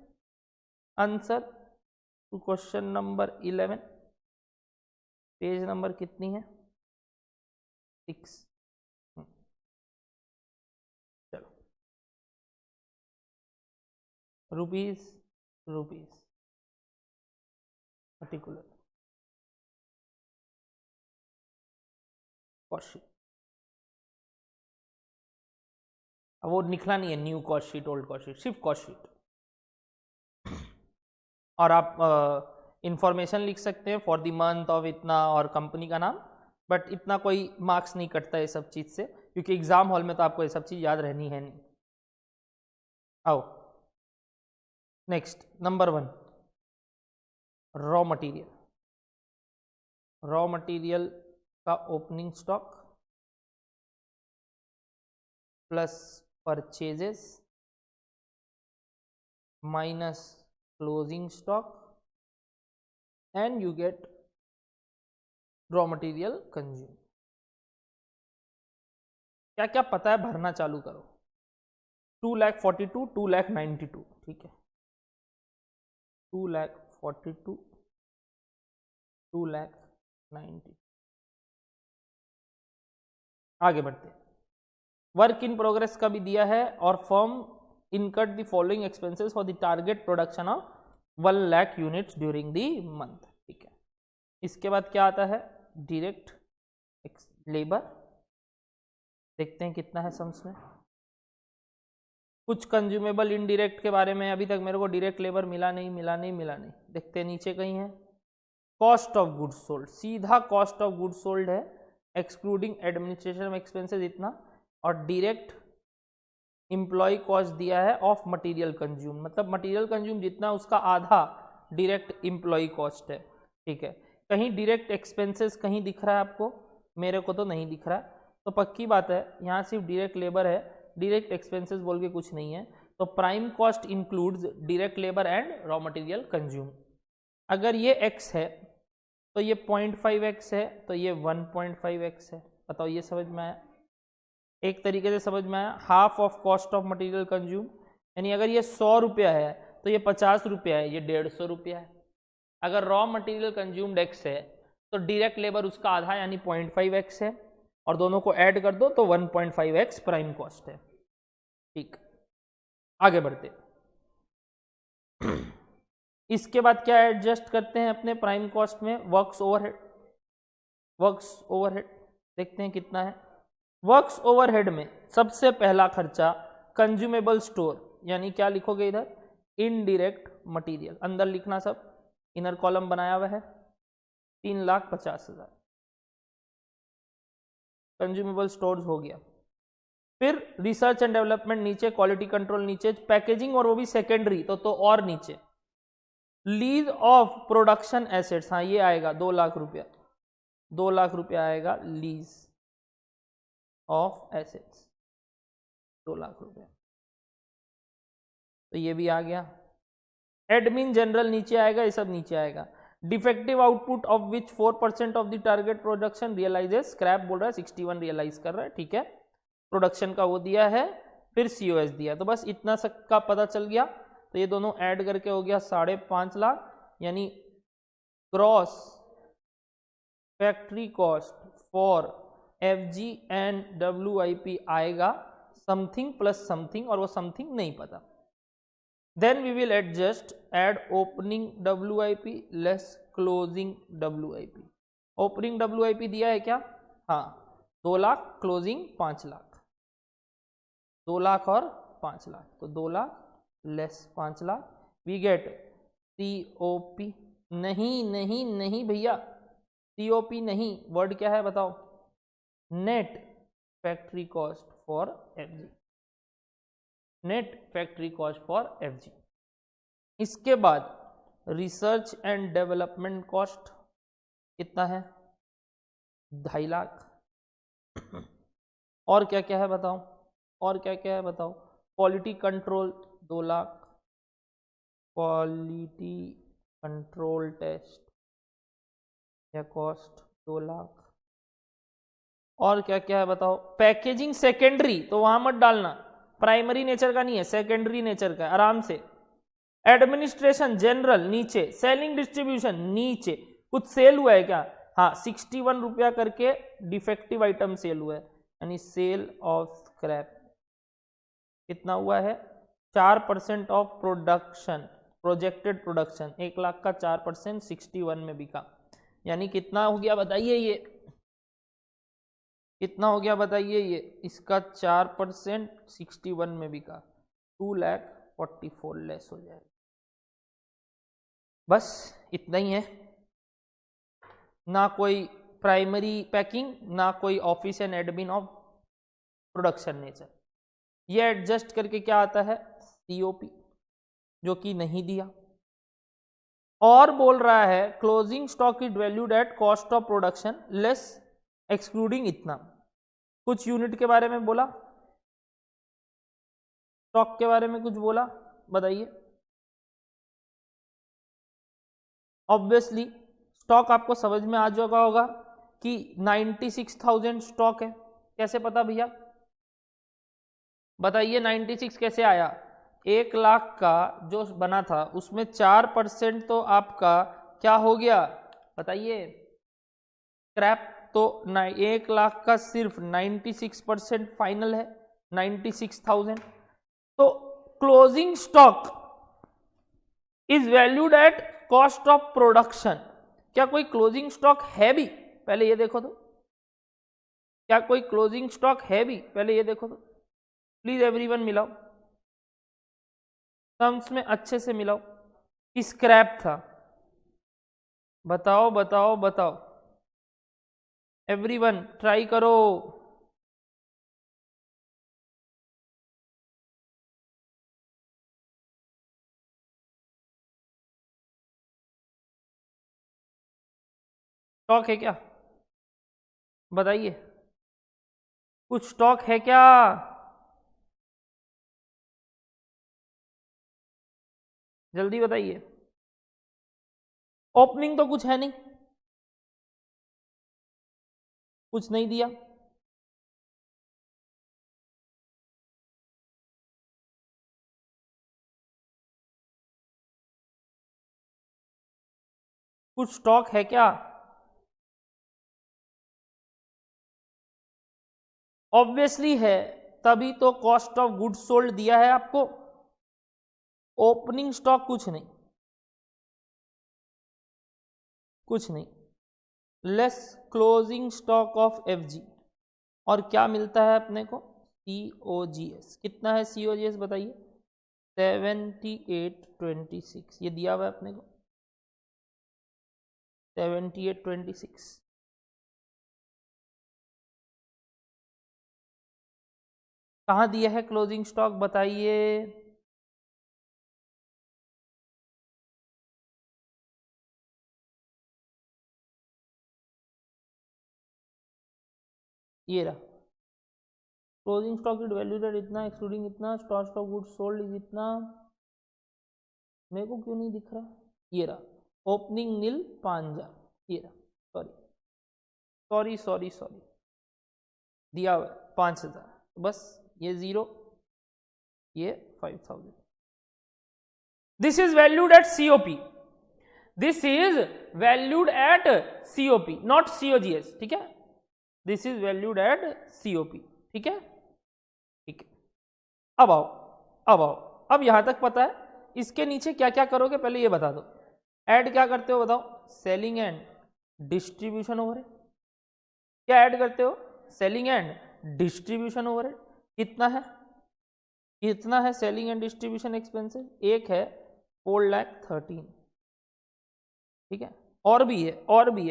Answer to question number 11, page number कितनी है, 6। चलो, rupees rupees particular cost sheet, अब वो निकला नहीं है new cost sheet old cost sheet, सिर्फ कॉस्ट शीट। और आप इंफॉर्मेशन लिख सकते हैं फॉर द मंथ ऑफ इतना और कंपनी का नाम, बट इतना कोई मार्क्स नहीं कटता ये सब चीज़ से, क्योंकि एग्जाम हॉल में तो आपको ये सब चीज़ याद रहनी है नहीं। आओ next, number 1, raw material. Raw material का opening stock plus purchases minus closing stock and you get raw material consume. क्या क्या पता है, भरना चालू करो। 2,42,000, 2,92,000, ठीक है, 2,42,000, 2,90,000। आगे बढ़ते हैं। वर्क इन प्रोग्रेस का भी दिया है, और firm इनकट the following expenses for the target production of 1 lakh units during the month, ठीक है। इसके बाद क्या आता है, डायरेक्ट लेबर, देखते हैं कितना है सम्स में। कुछ कंज्यूमेबल इनडायरेक्ट के बारे में अभी तक मेरे को डायरेक्ट लेबर मिला नहीं, मिला नहीं, मिला नहीं, देखते हैं नीचे कहीं है। कॉस्ट ऑफ गुड्स सोल्ड, सीधा कॉस्ट ऑफ गुड्स सोल्ड है, एक्सक्लूडिंग एडमिनिस्ट्रेशन एक्सपेंसेस इतना, और डायरेक्ट एम्प्लॉय कॉस्ट दिया है ऑफ मटेरियल कंज्यूम, मतलब मटेरियल कंज्यूम जितना उसका आधा डायरेक्ट एम्प्लॉय कॉस्ट है, ठीक है। कहीं डायरेक्ट एक्सपेंसेस कहीं दिख रहा है आपको, मेरे को तो नहीं दिख रहा, तो पक्की बात है यहाँ सिर्फ डायरेक्ट लेबर है, डायरेक्ट एक्सपेंसेस बोल के कुछ नहीं है। तो prime cost includes direct labour and raw material consume. अगर ये x है तो ये 0.5x है, तो ये 1.5x है। बताओ ये समझ में आया? एक तरीके से समझ में आया, half of cost of material consume, यानी अगर ये 100 रुपया है तो ये 50 रुपया है, ये 150 रुपया है। अगर रॉ मटेरियल कंज्यूम्ड x है तो डायरेक्ट लेबर उसका आधा यानी 0.5x है, और दोनों को ऐड कर दो तो 1.5x प्राइम कॉस्ट है, ठीक। आगे बढ़ते, इसके बाद क्या एडजस्ट करते हैं अपने प्राइम कॉस्ट में, वर्क्स ओवरहेड। वर्क्स ओवरहेड देखते हैं कितना है। वर्क्स ओवरहेड में सबसे पहला खर्चा कंज्यूमेबल स्टोर, यानी क्या लिखोगे इधर, इनडायरेक्ट मटेरियल, अंदर लिखना सब, इनर कॉलम बनाया हुआ है, 3,50,000 कंज्यूमेबल स्टोर्स हो गया। फिर रिसर्च एंड डेवलपमेंट नीचे, क्वालिटी कंट्रोल नीचे, पैकेजिंग और वो भी सेकेंडरी तो और नीचे। लीज ऑफ प्रोडक्शन एसेट्स, हाँ ये आएगा 2 लाख रुपया, 2 लाख रुपया आएगा लीज ऑफ एसेट्स, 2 लाख रुपया। तो ये भी आ गया। एडमिन जनरल नीचे आएगा, ये सब नीचे आएगा। Defective output of which 4% of the target production realises, scrap बोल रहा है 61 रियलाइज कर रहा है, ठीक है। प्रोडक्शन का वो दिया है, फिर सीओएस दिया, तो बस इतना सब का पता चल गया। तो ये दोनों ऐड करके हो गया 5.5 लाख, यानी gross factory cost for FG and WIP आएगा समथिंग प्लस समथिंग, और वो समथिंग नहीं पता। Then we will adjust, add opening WIP less closing WIP. Opening WIP दिया है क्या? हाँ 2 लाख, closing 5 लाख, 2 लाख और 5 लाख, तो 2 lakh less 5 lakh, we get COP। नहीं नहीं नहीं भैया, COP नहीं, वर्ड क्या है बताओ? Net factory cost for FG, net factory cost for FG। इसके बाद रिसर्च एंड डेवलपमेंट कॉस्ट कितना है? 2.5 लाख। और क्या क्या है बताओ? और क्या क्या है बताओ? Quality control 2 lakh, quality control test या कॉस्ट 2 लाख। और क्या क्या है बताओ? पैकेजिंग सेकेंडरी, तो वहां मत डालना, प्राइमरी नेचर का नहीं है, सेकेंडरी नेचर का है, आराम से। एडमिनिस्ट्रेशन जनरल नीचे, सेलिंग डिस्ट्रीब्यूशन नीचे। कुछ सेल हुआ है क्या? हाँ 61 रुपया करके डिफेक्टिव आइटम सेल हुआ है, यानी सेल ऑफ स्क्रैप कितना हुआ है? 4% of production, projected production 1 lakh का 4% 61 में बिका, यानी कितना हो गया बताइए? ये कितना हो गया बताइए? ये इसका 4% 61 में बिका, 2,44,000 लेस हो जाएगा। बस इतना ही है, ना कोई प्राइमरी पैकिंग, ना कोई office and admin of production nature. ये एडजस्ट करके क्या आता है? COP, जो कि नहीं दिया। और बोल रहा है closing stock is valued at cost of production less excluding इतना। कुछ यूनिट के बारे में बोला, स्टॉक के बारे में कुछ बोला, बताइए। ऑब्वियसली स्टॉक आपको समझ में आ चुका होगा कि 96,000 स्टॉक है। कैसे पता भैया? बताइए 96 कैसे आया? 1 लाख का जो बना था उसमें 4% तो आपका क्या हो गया बताइए? स्क्रैप। तो 1 लाख का सिर्फ 96% फाइनल है, 96,000। तो closing stock is valued at cost of production. क्या कोई क्लोजिंग स्टॉक है भी? पहले ये देखो तो, क्या कोई क्लोजिंग स्टॉक है भी? पहले ये देखो तो प्लीज एवरीवन मिलाओ, टर्म्स में अच्छे से मिलाओ। स्क्रैप था, बताओ बताओ बताओ, एवरीवन ट्राई करो। स्टॉक है क्या? बताइए, कुछ स्टॉक है क्या? जल्दी बताइए। ओपनिंग तो कुछ है नहीं, कुछ नहीं दिया। कुछ स्टॉक है क्या? ऑब्वियसली है, तभी तो कॉस्ट ऑफ गुड्स सोल्ड दिया है आपको। ओपनिंग स्टॉक कुछ नहीं, कुछ नहीं, less closing stock of FG। और क्या मिलता है अपने को? COGS। कितना है COGS बताइए? 7826, ये दिया हुआ है अपने को 7826। कहाँ दिया है क्लोजिंग स्टॉक बताइए? ये रहा, closing stock is valued at इतना एक्सक्लूडिंग इतना, stock of goods sold is इतना, मेरे को क्यों नहीं दिख रहा, ये रहा, ओपनिंग नील 5000, ये रहा, सॉरी दिया हुआ 5000, बस ये 0, ये 5000। This is valued at COP, this is valued at COP not COGS, ठीक है, this is valued at COP, ठीक है, ठीक है। अब अब यहां तक पता है, इसके नीचे क्या क्या करोगे पहले ये बता दो। ऐड क्या करते हो बताओ, सेलिंग एंड डिस्ट्रीब्यूशन ओवरहेड, क्या ऐड करते हो, सेलिंग एंड डिस्ट्रीब्यूशन ओवरहेड, कितना है, कितना है सेलिंग एंड डिस्ट्रीब्यूशन एक्सपेंसेस, एक है 4,13,000, ठीक है, और भी है,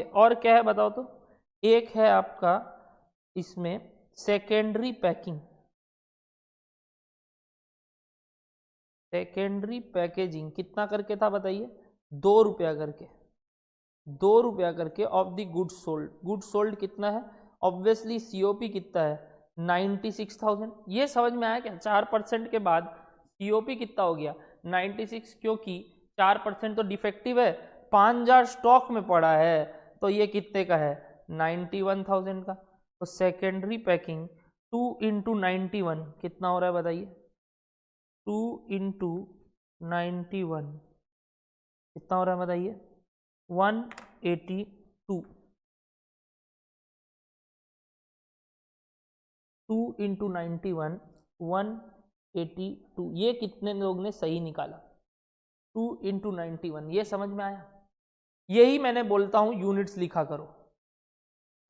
और क्या है बताओ तो, एक है आपका इसमें सेकेंडरी पैकिंग, सेकेंडरी पैकेजिंग कितना करके था बताइए, 2 रुपया करके, 2 रुपया करके of the good sold, good sold कितना है, ऑब्वियसली सीओपी कितना है 96,000, ये समझ में आया क्या, 4% के बाद सीओपी कितना हो गया 96, क्योंकि 4% तो डिफेक्टिव है, 5000 स्टॉक में पड़ा है, तो ये कितने का है 91,000 का, तो सेकेंडरी पैकिंग 2 × 91 कितना हो रहा है बताइए, 2 × 91 कितना हो रहा है बताइए, 182, 2 × 91 182, ये कितने लोग ने सही निकाला, 2 × 91, ये समझ में आया। यही मैंने बोलता हूं यूनिट्स लिखा करो,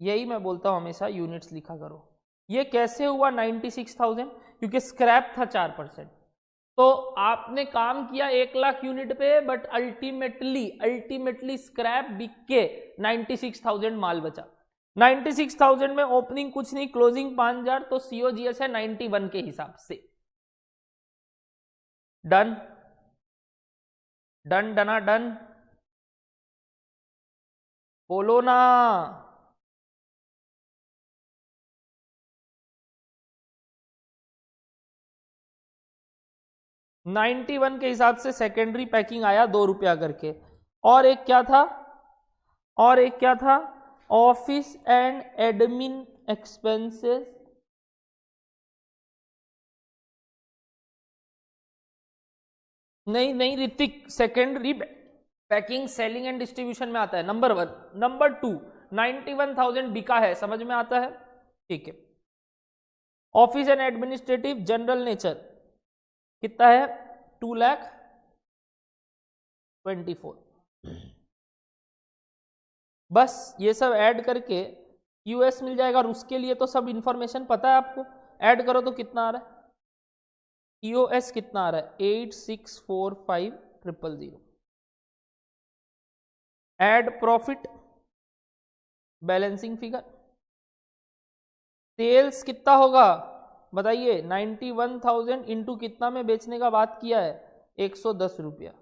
यही मैं बोलता हूं हमेशा यूनिट्स लिखा करो। ये कैसे हुआ 96,000, क्योंकि स्क्रैप था 4%, तो आपने काम किया 1 लाख यूनिट पे, बट अल्टीमेटली स्क्रैप बिक के 96,000 माल बचा, 96,000 में ओपनिंग कुछ नहीं, क्लोजिंग 5000, तो सीओजीएस है 91 के हिसाब से। डन डन डना डन, बोलो ना, $91 के हिसाब से सेकेंडरी पैकिंग आया 2 रुपया करके। और एक क्या था, और एक क्या था, ऑफिस एंड एडमिन एक्सपेंसेस, नहीं Hrithik, secondary packing selling and distribution में आता है, नंबर 1। नंबर 2 91,000 बिका है, समझ में आता है, ठीक है। Office and administrative general nature कितना है 2,24,000, बस ये सब ऐड करके यूएस मिल जाएगा, और उसके लिए तो सब इंफॉर्मेशन पता है आपको, ऐड करो तो कितना आ रहा है, ईओएस कितना आ रहा है 8645,000, add profit balancing figure, sales कितना होगा बताइए, 91,000 इंटू कितना में बेचने का बात किया है, 110 रुपया,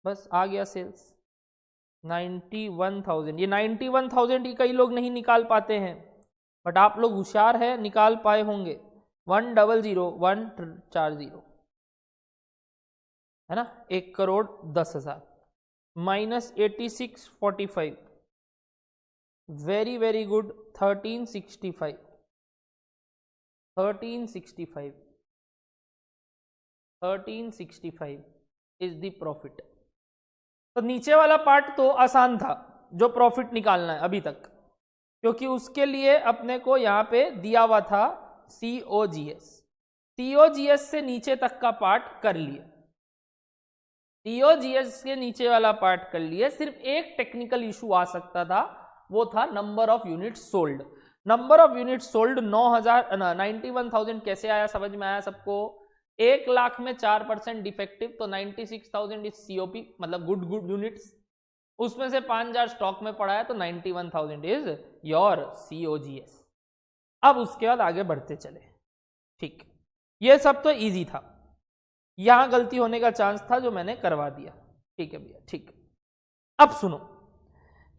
बस आ गया सेल्स 91,000। ये 91,000 ही कई लोग नहीं निकाल पाते हैं, बट आप लोग होशियार है, निकाल पाए होंगे। 100,140 है ना, 1,10,00,000 minus 8645, very good, 1365 is the profit. तो नीचे वाला पार्ट तो आसान था, जो प्रॉफिट निकालना है अभी तक, क्योंकि उसके लिए अपने को यहां पे दिया हुआ था सीओजीएस, सीओजीएस से नीचे तक का पार्ट कर लिए, सीओजीएस के नीचे वाला पार्ट कर लिए। सिर्फ एक टेक्निकल इशू आ सकता था, वो था number of unit sold. Number of unit sold 91,000 कैसे आया, समझ में आया सबको, 1 लाख में 4% डिफेक्टिव, तो 96,000 इज सीओपी, मतलब गुड यूनिट्स, उसमें से 5,000 स्टॉक में पड़ा है, तो 91,000 इज योर सीओजीएस। अब उसके बाद आगे बढ़ते चले, ठीक, ये सब तो इजी था, यहां गलती होने का चांस था जो मैंने करवा दिया, ठीक है भैया, ठीक। अब सुनो,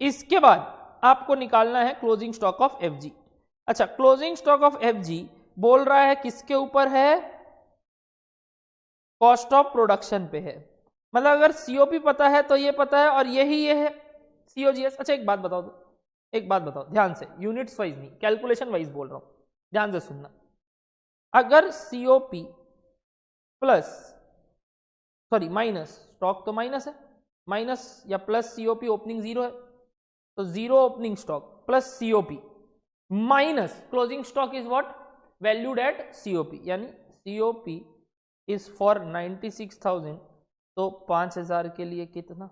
इसके बाद आपको निकालना है क्लोजिंग स्टॉक ऑफ एफजी। अच्छा, क्लोजिंग स्टॉक ऑफ एफजी बोल रहा है किसके ऊपर है, कॉस्ट ऑफ प्रोडक्शन पे है। मतलब अगर सीओपी पता है तो ये पता है, और यही ये है सीओजीएस। अच्छा एक बात बताओ, तो एक बात बताओ ध्यान से, यूनिट्स वाइज नहीं, कैलकुलेशन वाइज बोल रहा हूं, ध्यान से सुनना। अगर COP plus, sorry minus, stock तो माइनस है, माइनस या प्लस सीओपी, ओपनिंग जीरो है, तो zero opening stock plus COP minus closing stock is what, valued at COP, यानी सीओपी इज फॉर 96,000, तो 5,000 के लिए कितना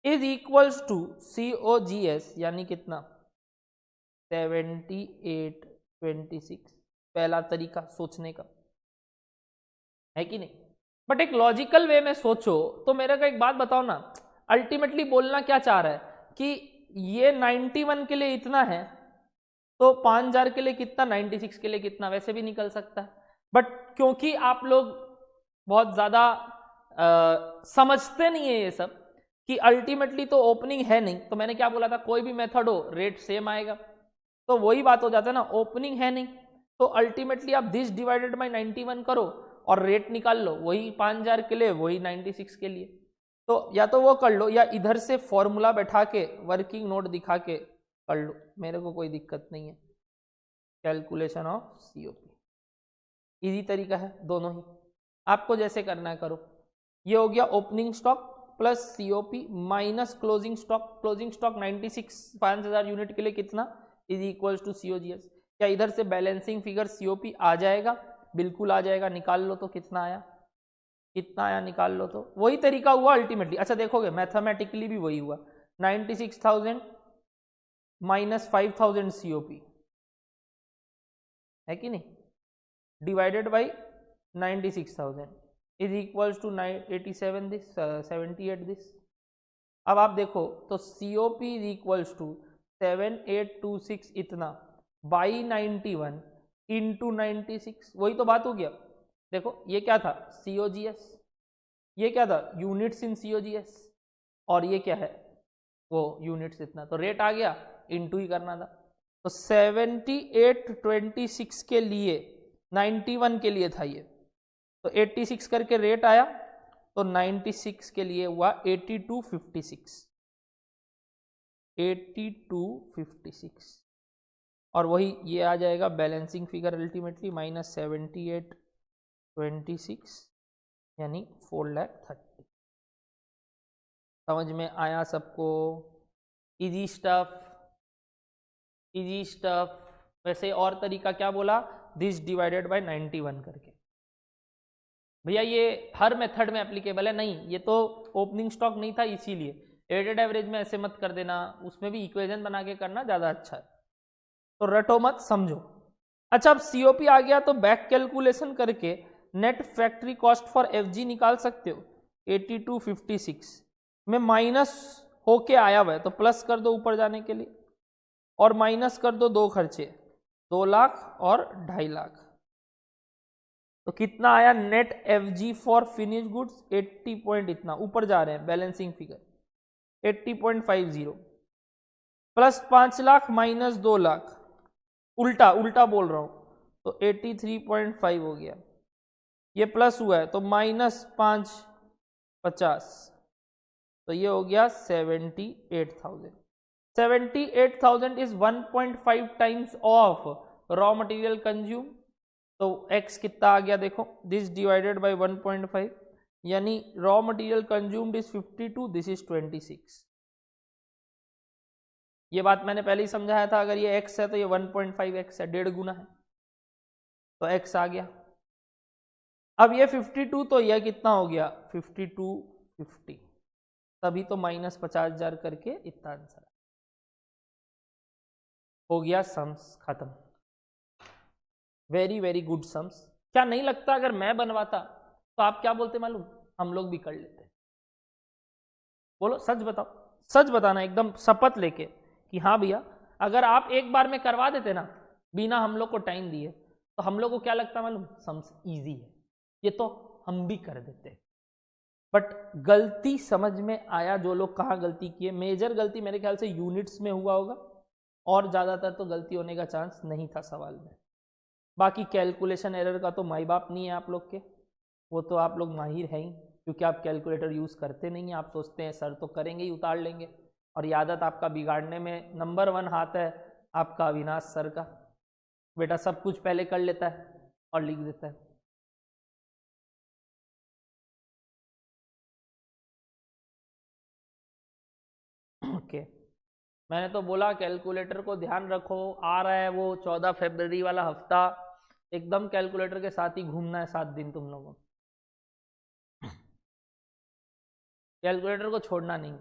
इज इक्वल्स टू सीओजीएस, यानी कितना 7826। पहला तरीका सोचने का है कि नहीं। बट एक लॉजिकल वे में सोचो तो मेरे को एक बात बताओ ना, अल्टीमेटली बोलना क्या चाह रहा है कि ये 91 के लिए इतना है, तो 5,000 के लिए कितना, 96 के लिए कितना, वैसे भी निकल सकता है। बट क्योंकि आप लोग बहुत ज्यादा समझते नहीं है ये सब कि अल्टीमेटली तो ओपनिंग है नहीं, तो मैंने क्या बोला था, कोई भी मेथड हो रेट सेम आएगा, तो वही बात हो जाता है ना, ओपनिंग है नहीं तो अल्टीमेटली आप दिस डिवाइडेड बाय 91 करो और रेट निकाल लो, वही 5,000 के लिए वही 96 के लिए। तो या तो वो कर लो, या इधर से फॉर्मूला बैठा के वर्किंग नोट दिखा के कर लो, मेरे को कोई दिक्कत नहीं है। कैलकुलेशन ऑफ सीओपी इजी तरीका है, दोनों ही आपको जैसे करना है करो। ये हो गया opening stock plus COP minus closing stock, closing stock 96 5,000 unit के लिए कितना इज इक्वल्स टू सीओजीएस। क्या इधर से बैलेंसिंग फिगर सीओपी आ जाएगा, बिल्कुल आ जाएगा, निकाल लो तो कितना आया, कितना आया निकाल लो, तो वही तरीका हुआ अल्टीमेटली। अच्छा देखोगे मैथमेटिकली भी वही हुआ, 96,000 माइनस 5,000 सीओपी है कि नहीं, divided by 96,000 is equals to 87 this 78 this. अब आप देखो तो सीओपी इज इक्वल्स टू 7826 इतना बाई 91 इंटू 96, वही तो बात हो गया। देखो ये क्या था सीओजीएस, ये क्या था यूनिट्स इन सीओजीएस, और ये क्या है वो यूनिट्स इतना, तो रेट आ गया इंटू ही करना था। तो 7826 के लिए 91 के लिए था ये, तो 86 करके रेट आया, तो 96 के लिए हुआ 8256 8256, और वही ये आ जाएगा बैलेंसिंग फिगर अल्टीमेटली माइनस 7826 यानी 4,30,000। समझ में आया सबको, इजी स्टफ, इजी स्टफ। वैसे और तरीका क्या बोला, दिस डिवाइडेड बाय 91 करके। भैया ये हर मेथड में एप्लीकेबल है, नहीं ये तो ओपनिंग स्टॉक नहीं था इसीलिए, वेटेड एवरेज में ऐसे मत कर देना, उसमें भी इक्वेशन बना के करना ज़्यादा अच्छा है, तो रटो मत समझो। अच्छा अब सीओपी आ गया तो बैक कैलकुलेशन करके net factory cost for FG निकाल सकते हो। 8256 में माइनस होके आया हुआ है तो प्लस कर दो ऊपर जाने के लिए, और माइनस कर दो दो खर्चे, 2 लाख और 2.5 लाख, तो कितना आया net FG for finish goods 80 point इतना, ऊपर जा रहे हैं balancing figure 80.50 plus 5 lakh minus 2 lakh, उल्टा उल्टा बोल रहा हूं, तो 83.5 हो गया, ये प्लस हुआ है तो माइनस 550, तो ये हो गया 78,000। 78,000 is 1.5 times of raw material consume, तो x कितना आ गया देखो, दिस डिवाइडेड बाय 1.5 यानी raw material consumed is 52, this is 26। ये बात मैंने पहले ही समझाया था, अगर ये x है तो ये 1.5x है, 1.5 गुना है, तो x आ गया। अब ये 52 तो यह कितना हो गया 5250, तभी तो माइनस 50,000 करके इतना आंसर हो गया। सम्स खत्म, वेरी वेरी गुड सम्स। क्या नहीं लगता अगर मैं बनवाता तो आप क्या बोलते मालूम, हम लोग भी कर लेते। बोलो सच बताओ, सच बताना एकदम शपथ लेके कि हाँ भैया अगर आप एक बार में करवा देते ना बिना हम लोग को टाइम दिए, तो हम लोग को क्या लगता मालूम, सम्स इजी है, ये तो हम भी कर देते। बट गलती समझ में आया जो लोग कहाँ गलती किए, मेजर गलती मेरे ख्याल से यूनिट्स में हुआ होगा, और ज़्यादातर तो गलती होने का चांस नहीं था सवाल में। बाकी कैलकुलेशन एरर का तो माई बाप नहीं है आप लोग के, वो तो आप लोग माहिर हैं ही, क्योंकि आप कैलकुलेटर यूज़ करते नहीं हैं। आप सोचते हैं सर तो करेंगे ही, उतार लेंगे। और ये आदत आपका बिगाड़ने में नंबर 1 हाथ है आपका अविनाश सर का। बेटा सब कुछ पहले कर लेता है और लिख देता है। ओके मैंने तो बोला कैलकुलेटर को ध्यान रखो, आ रहा है वो 14 फरवरी वाला हफ्ता, एकदम कैलकुलेटर के साथ ही घूमना है 7 दिन तुम लोगों को, कैलकुलेटर को छोड़ना नहीं।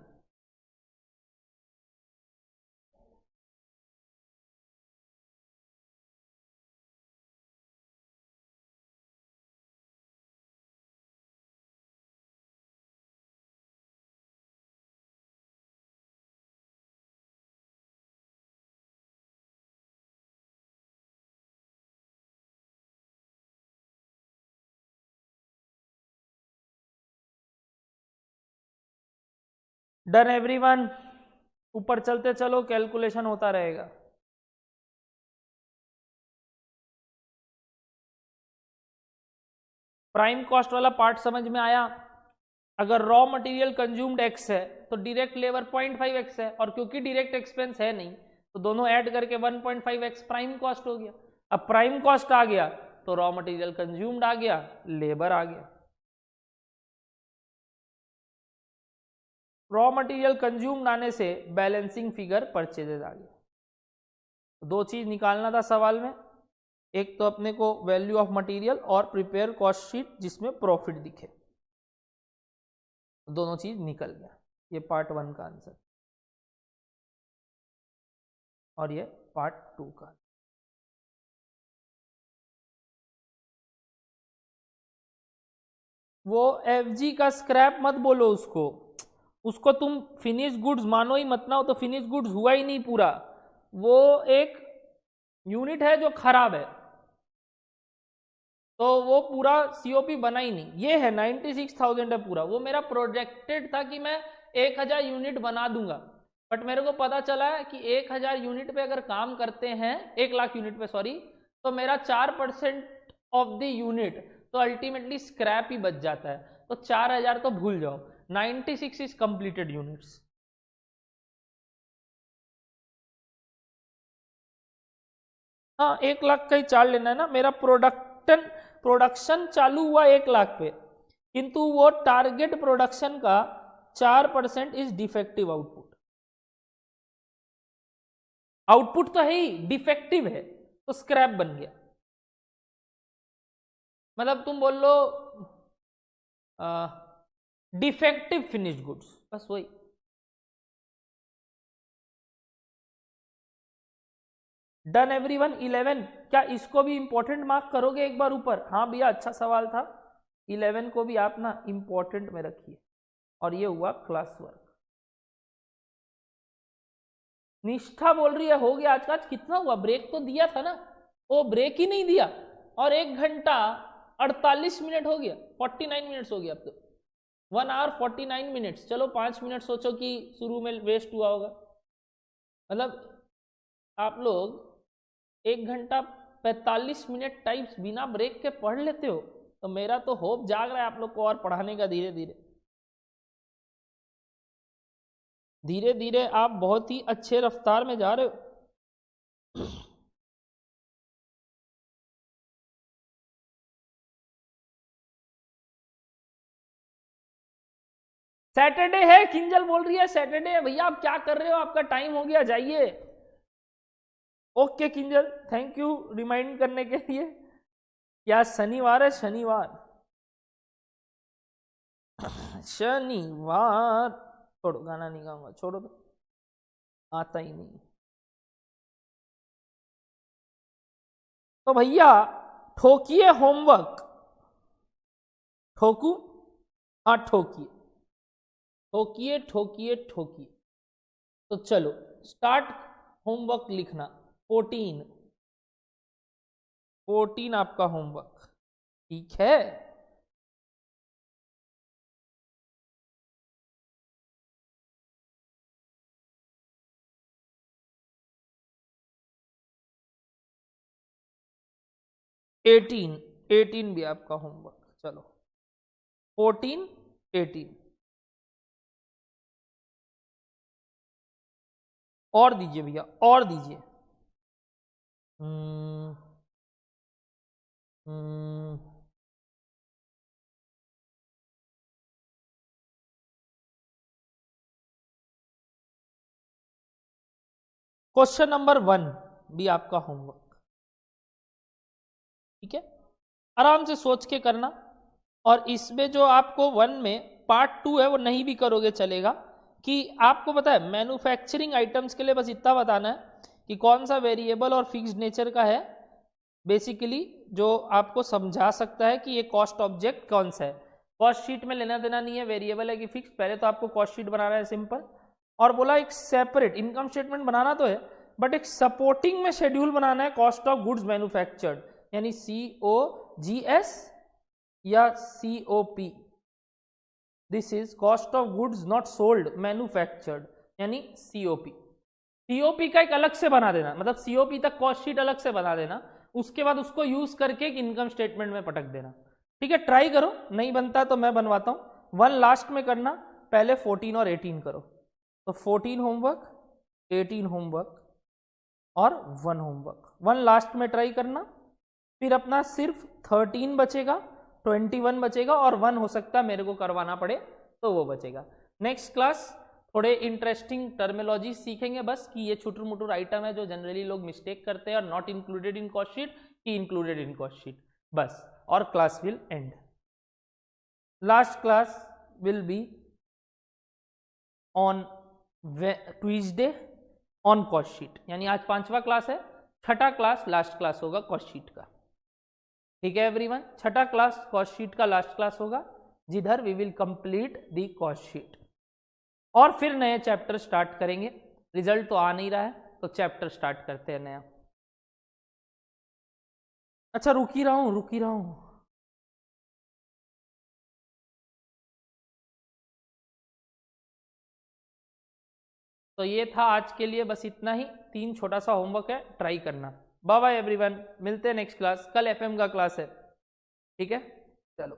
डन एवरीवन, ऊपर चलते चलो, कैलकुलेशन होता रहेगा। प्राइम कॉस्ट वाला पार्ट समझ में आया? अगर रॉ मटेरियल कंज्यूम्ड एक्स है तो डायरेक्ट लेबर 0.5 एक्स है, और क्योंकि डायरेक्ट एक्सपेंस है नहीं तो दोनों ऐड करके 1.5 एक्स प्राइम कॉस्ट हो गया। अब प्राइम कॉस्ट आ गया तो रॉ मटेरियल कंज्यूम्ड आ गया, लेबर आ गया। रॉ मटेरियल कंज्यूम्ड आने से बैलेंसिंग फिगर परचेजेज आ गया। दो चीज निकालना था सवाल में, एक तो अपने को वैल्यू ऑफ मटेरियल और प्रिपेयर कॉस्ट शीट जिसमें प्रॉफिट दिखे, दोनों चीज निकल गया। ये पार्ट 1 का आंसर और ये पार्ट 2 का। वो एफजी का स्क्रैप मत बोलो उसको, उसको तुम फिनिश गुड्स मानो ही मत ना, हो तो फिनिश गुड्स हुआ ही नहीं पूरा, वो एक यूनिट है जो खराब है, तो वो पूरा सीओपी बना ही नहीं। ये है 96,000 है पूरा, वो मेरा प्रोजेक्टेड था कि मैं 1000 यूनिट बना दूंगा, बट मेरे को पता चला है कि 1000 यूनिट पे अगर काम करते हैं, 1 लाख यूनिट पे सॉरी, तो मेरा 4% ऑफ द यूनिट तो अल्टीमेटली स्क्रैप ही बच जाता है, तो 4000 तो भूल जाओ, 96 इज कंप्लीटेड यूनिट्स। हाँ 1 लाख का ही चार्ज लेना है ना, मेरा प्रोडक्शन चालू हुआ 1 लाख पे, किंतु वो टारगेट प्रोडक्शन का 4% इज डिफेक्टिव आउटपुट। आउटपुट तो है ही, डिफेक्टिव है तो स्क्रैप बन गया। मतलब तुम बोल लो डिफेक्टिव फिनिश्ड गुड्स, बस वही। Done everyone. 11, क्या इसको भी इंपॉर्टेंट मार्क करोगे एक बार ऊपर? हाँ भैया अच्छा सवाल था, 11 को भी आप ना इंपॉर्टेंट में रखिए। और ये हुआ क्लास वर्क। निष्ठा बोल रही है हो गया आज का, कितना हुआ? ब्रेक तो दिया था ना, वो ब्रेक ही नहीं दिया, और 1 घंटा 48 मिनट हो गया, 49 मिनट्स हो गया अब तो, 1 आवर 49 मिनट्स। चलो 5 मिनट सोचो कि शुरू में वेस्ट हुआ होगा, मतलब आप लोग 1 घंटा 45 मिनट टाइप्स बिना ब्रेक के पढ़ लेते हो, तो मेरा तो होप जाग रहा है आप लोग को और पढ़ाने का। धीरे धीरे धीरे धीरे आप बहुत ही अच्छे रफ्तार में जा रहे हो। सैटरडे है, किंजल बोल रही है सैटरडे है। भैया आप क्या कर रहे हो, आपका टाइम हो गया, जाइए। Okay Kinjal, thank you remind करने के लिए। क्या शनिवार है? शनिवार शनिवार छोड़ो, गाना नहीं गाऊंगा, छोड़ो, तो आता ही नहीं। तो भैया ठोकिए होमवर्क। ठोकू? हाँ ठोकिए, ठोकिए ठोकिए ठोकिए। तो चलो स्टार्ट होमवर्क लिखना। 14 आपका होमवर्क, ठीक है? एटीन भी आपका होमवर्क, चलो। 14, 18 और दीजिए भैया, और दीजिए। क्वेश्चन नंबर 1 भी आपका होमवर्क, ठीक है, आराम से सोच के करना। और इसमें जो आपको 1 में पार्ट 2 है वो नहीं भी करोगे चलेगा, कि आपको पता है मैन्युफैक्चरिंग आइटम्स के लिए बस इतना बताना है कि कौन सा वेरिएबल और फिक्स्ड नेचर का है, बेसिकली जो आपको समझा सकता है कि ये कॉस्ट ऑब्जेक्ट कौन सा है। कॉस्ट शीट में लेना देना नहीं है वेरिएबल है कि फिक्स, पहले तो आपको कॉस्ट शीट बनाना है सिंपल, और बोला एक सेपरेट इनकम स्टेटमेंट बनाना तो है, बट एक सपोर्टिंग में शेड्यूल बनाना है कॉस्ट ऑफ गुड्स मैन्युफैक्चर्ड, यानी COGS या COP, this is cost of goods not sold manufactured, यानी COP। COP का एक अलग से बना देना, मतलब COP तक कॉस्ट शीट अलग से बना देना, उसके बाद उसको यूज करके एक इनकम स्टेटमेंट में पटक देना, ठीक है। ट्राई करो, नहीं बनता तो मैं बनवाता हूं। 1 लास्ट में करना, पहले 14 और 18 करो, तो 14 होमवर्क, 18 होमवर्क और 1 होमवर्क। 1 लास्ट में ट्राई करना, फिर अपना सिर्फ 13 बचेगा, 21 बचेगा, और 1 हो सकता है मेरे को करवाना पड़े तो वो बचेगा। नेक्स्ट क्लास थोड़े इंटरेस्टिंग टर्मिनोलॉजी सीखेंगे, बस कि ये छुटुर मुटुर आइटम है जो जनरली लोग मिस्टेक करते हैं और not included in cost sheet की इंक्लूडेड इन कॉस्ट शीट, बस, और class will end. Last class will be on Tuesday on cost sheet, यानी आज 5वां क्लास है, 6ठा क्लास लास्ट क्लास होगा कॉस्ट शीट का, ठीक है एवरीवन। 6ठा क्लास कॉस्ट शीट का लास्ट क्लास होगा, जिधर we will complete the cost sheet, और फिर नए चैप्टर स्टार्ट करेंगे। रिजल्ट तो आ नहीं रहा है, तो चैप्टर स्टार्ट करते हैं नया। अच्छा रुक ही रहा हूं। तो ये था आज के लिए, बस इतना ही, 3 छोटा सा होमवर्क है, ट्राई करना। बाय बाय एवरीवन, मिलते हैं नेक्स्ट क्लास, कल FM का क्लास है, ठीक है, चलो।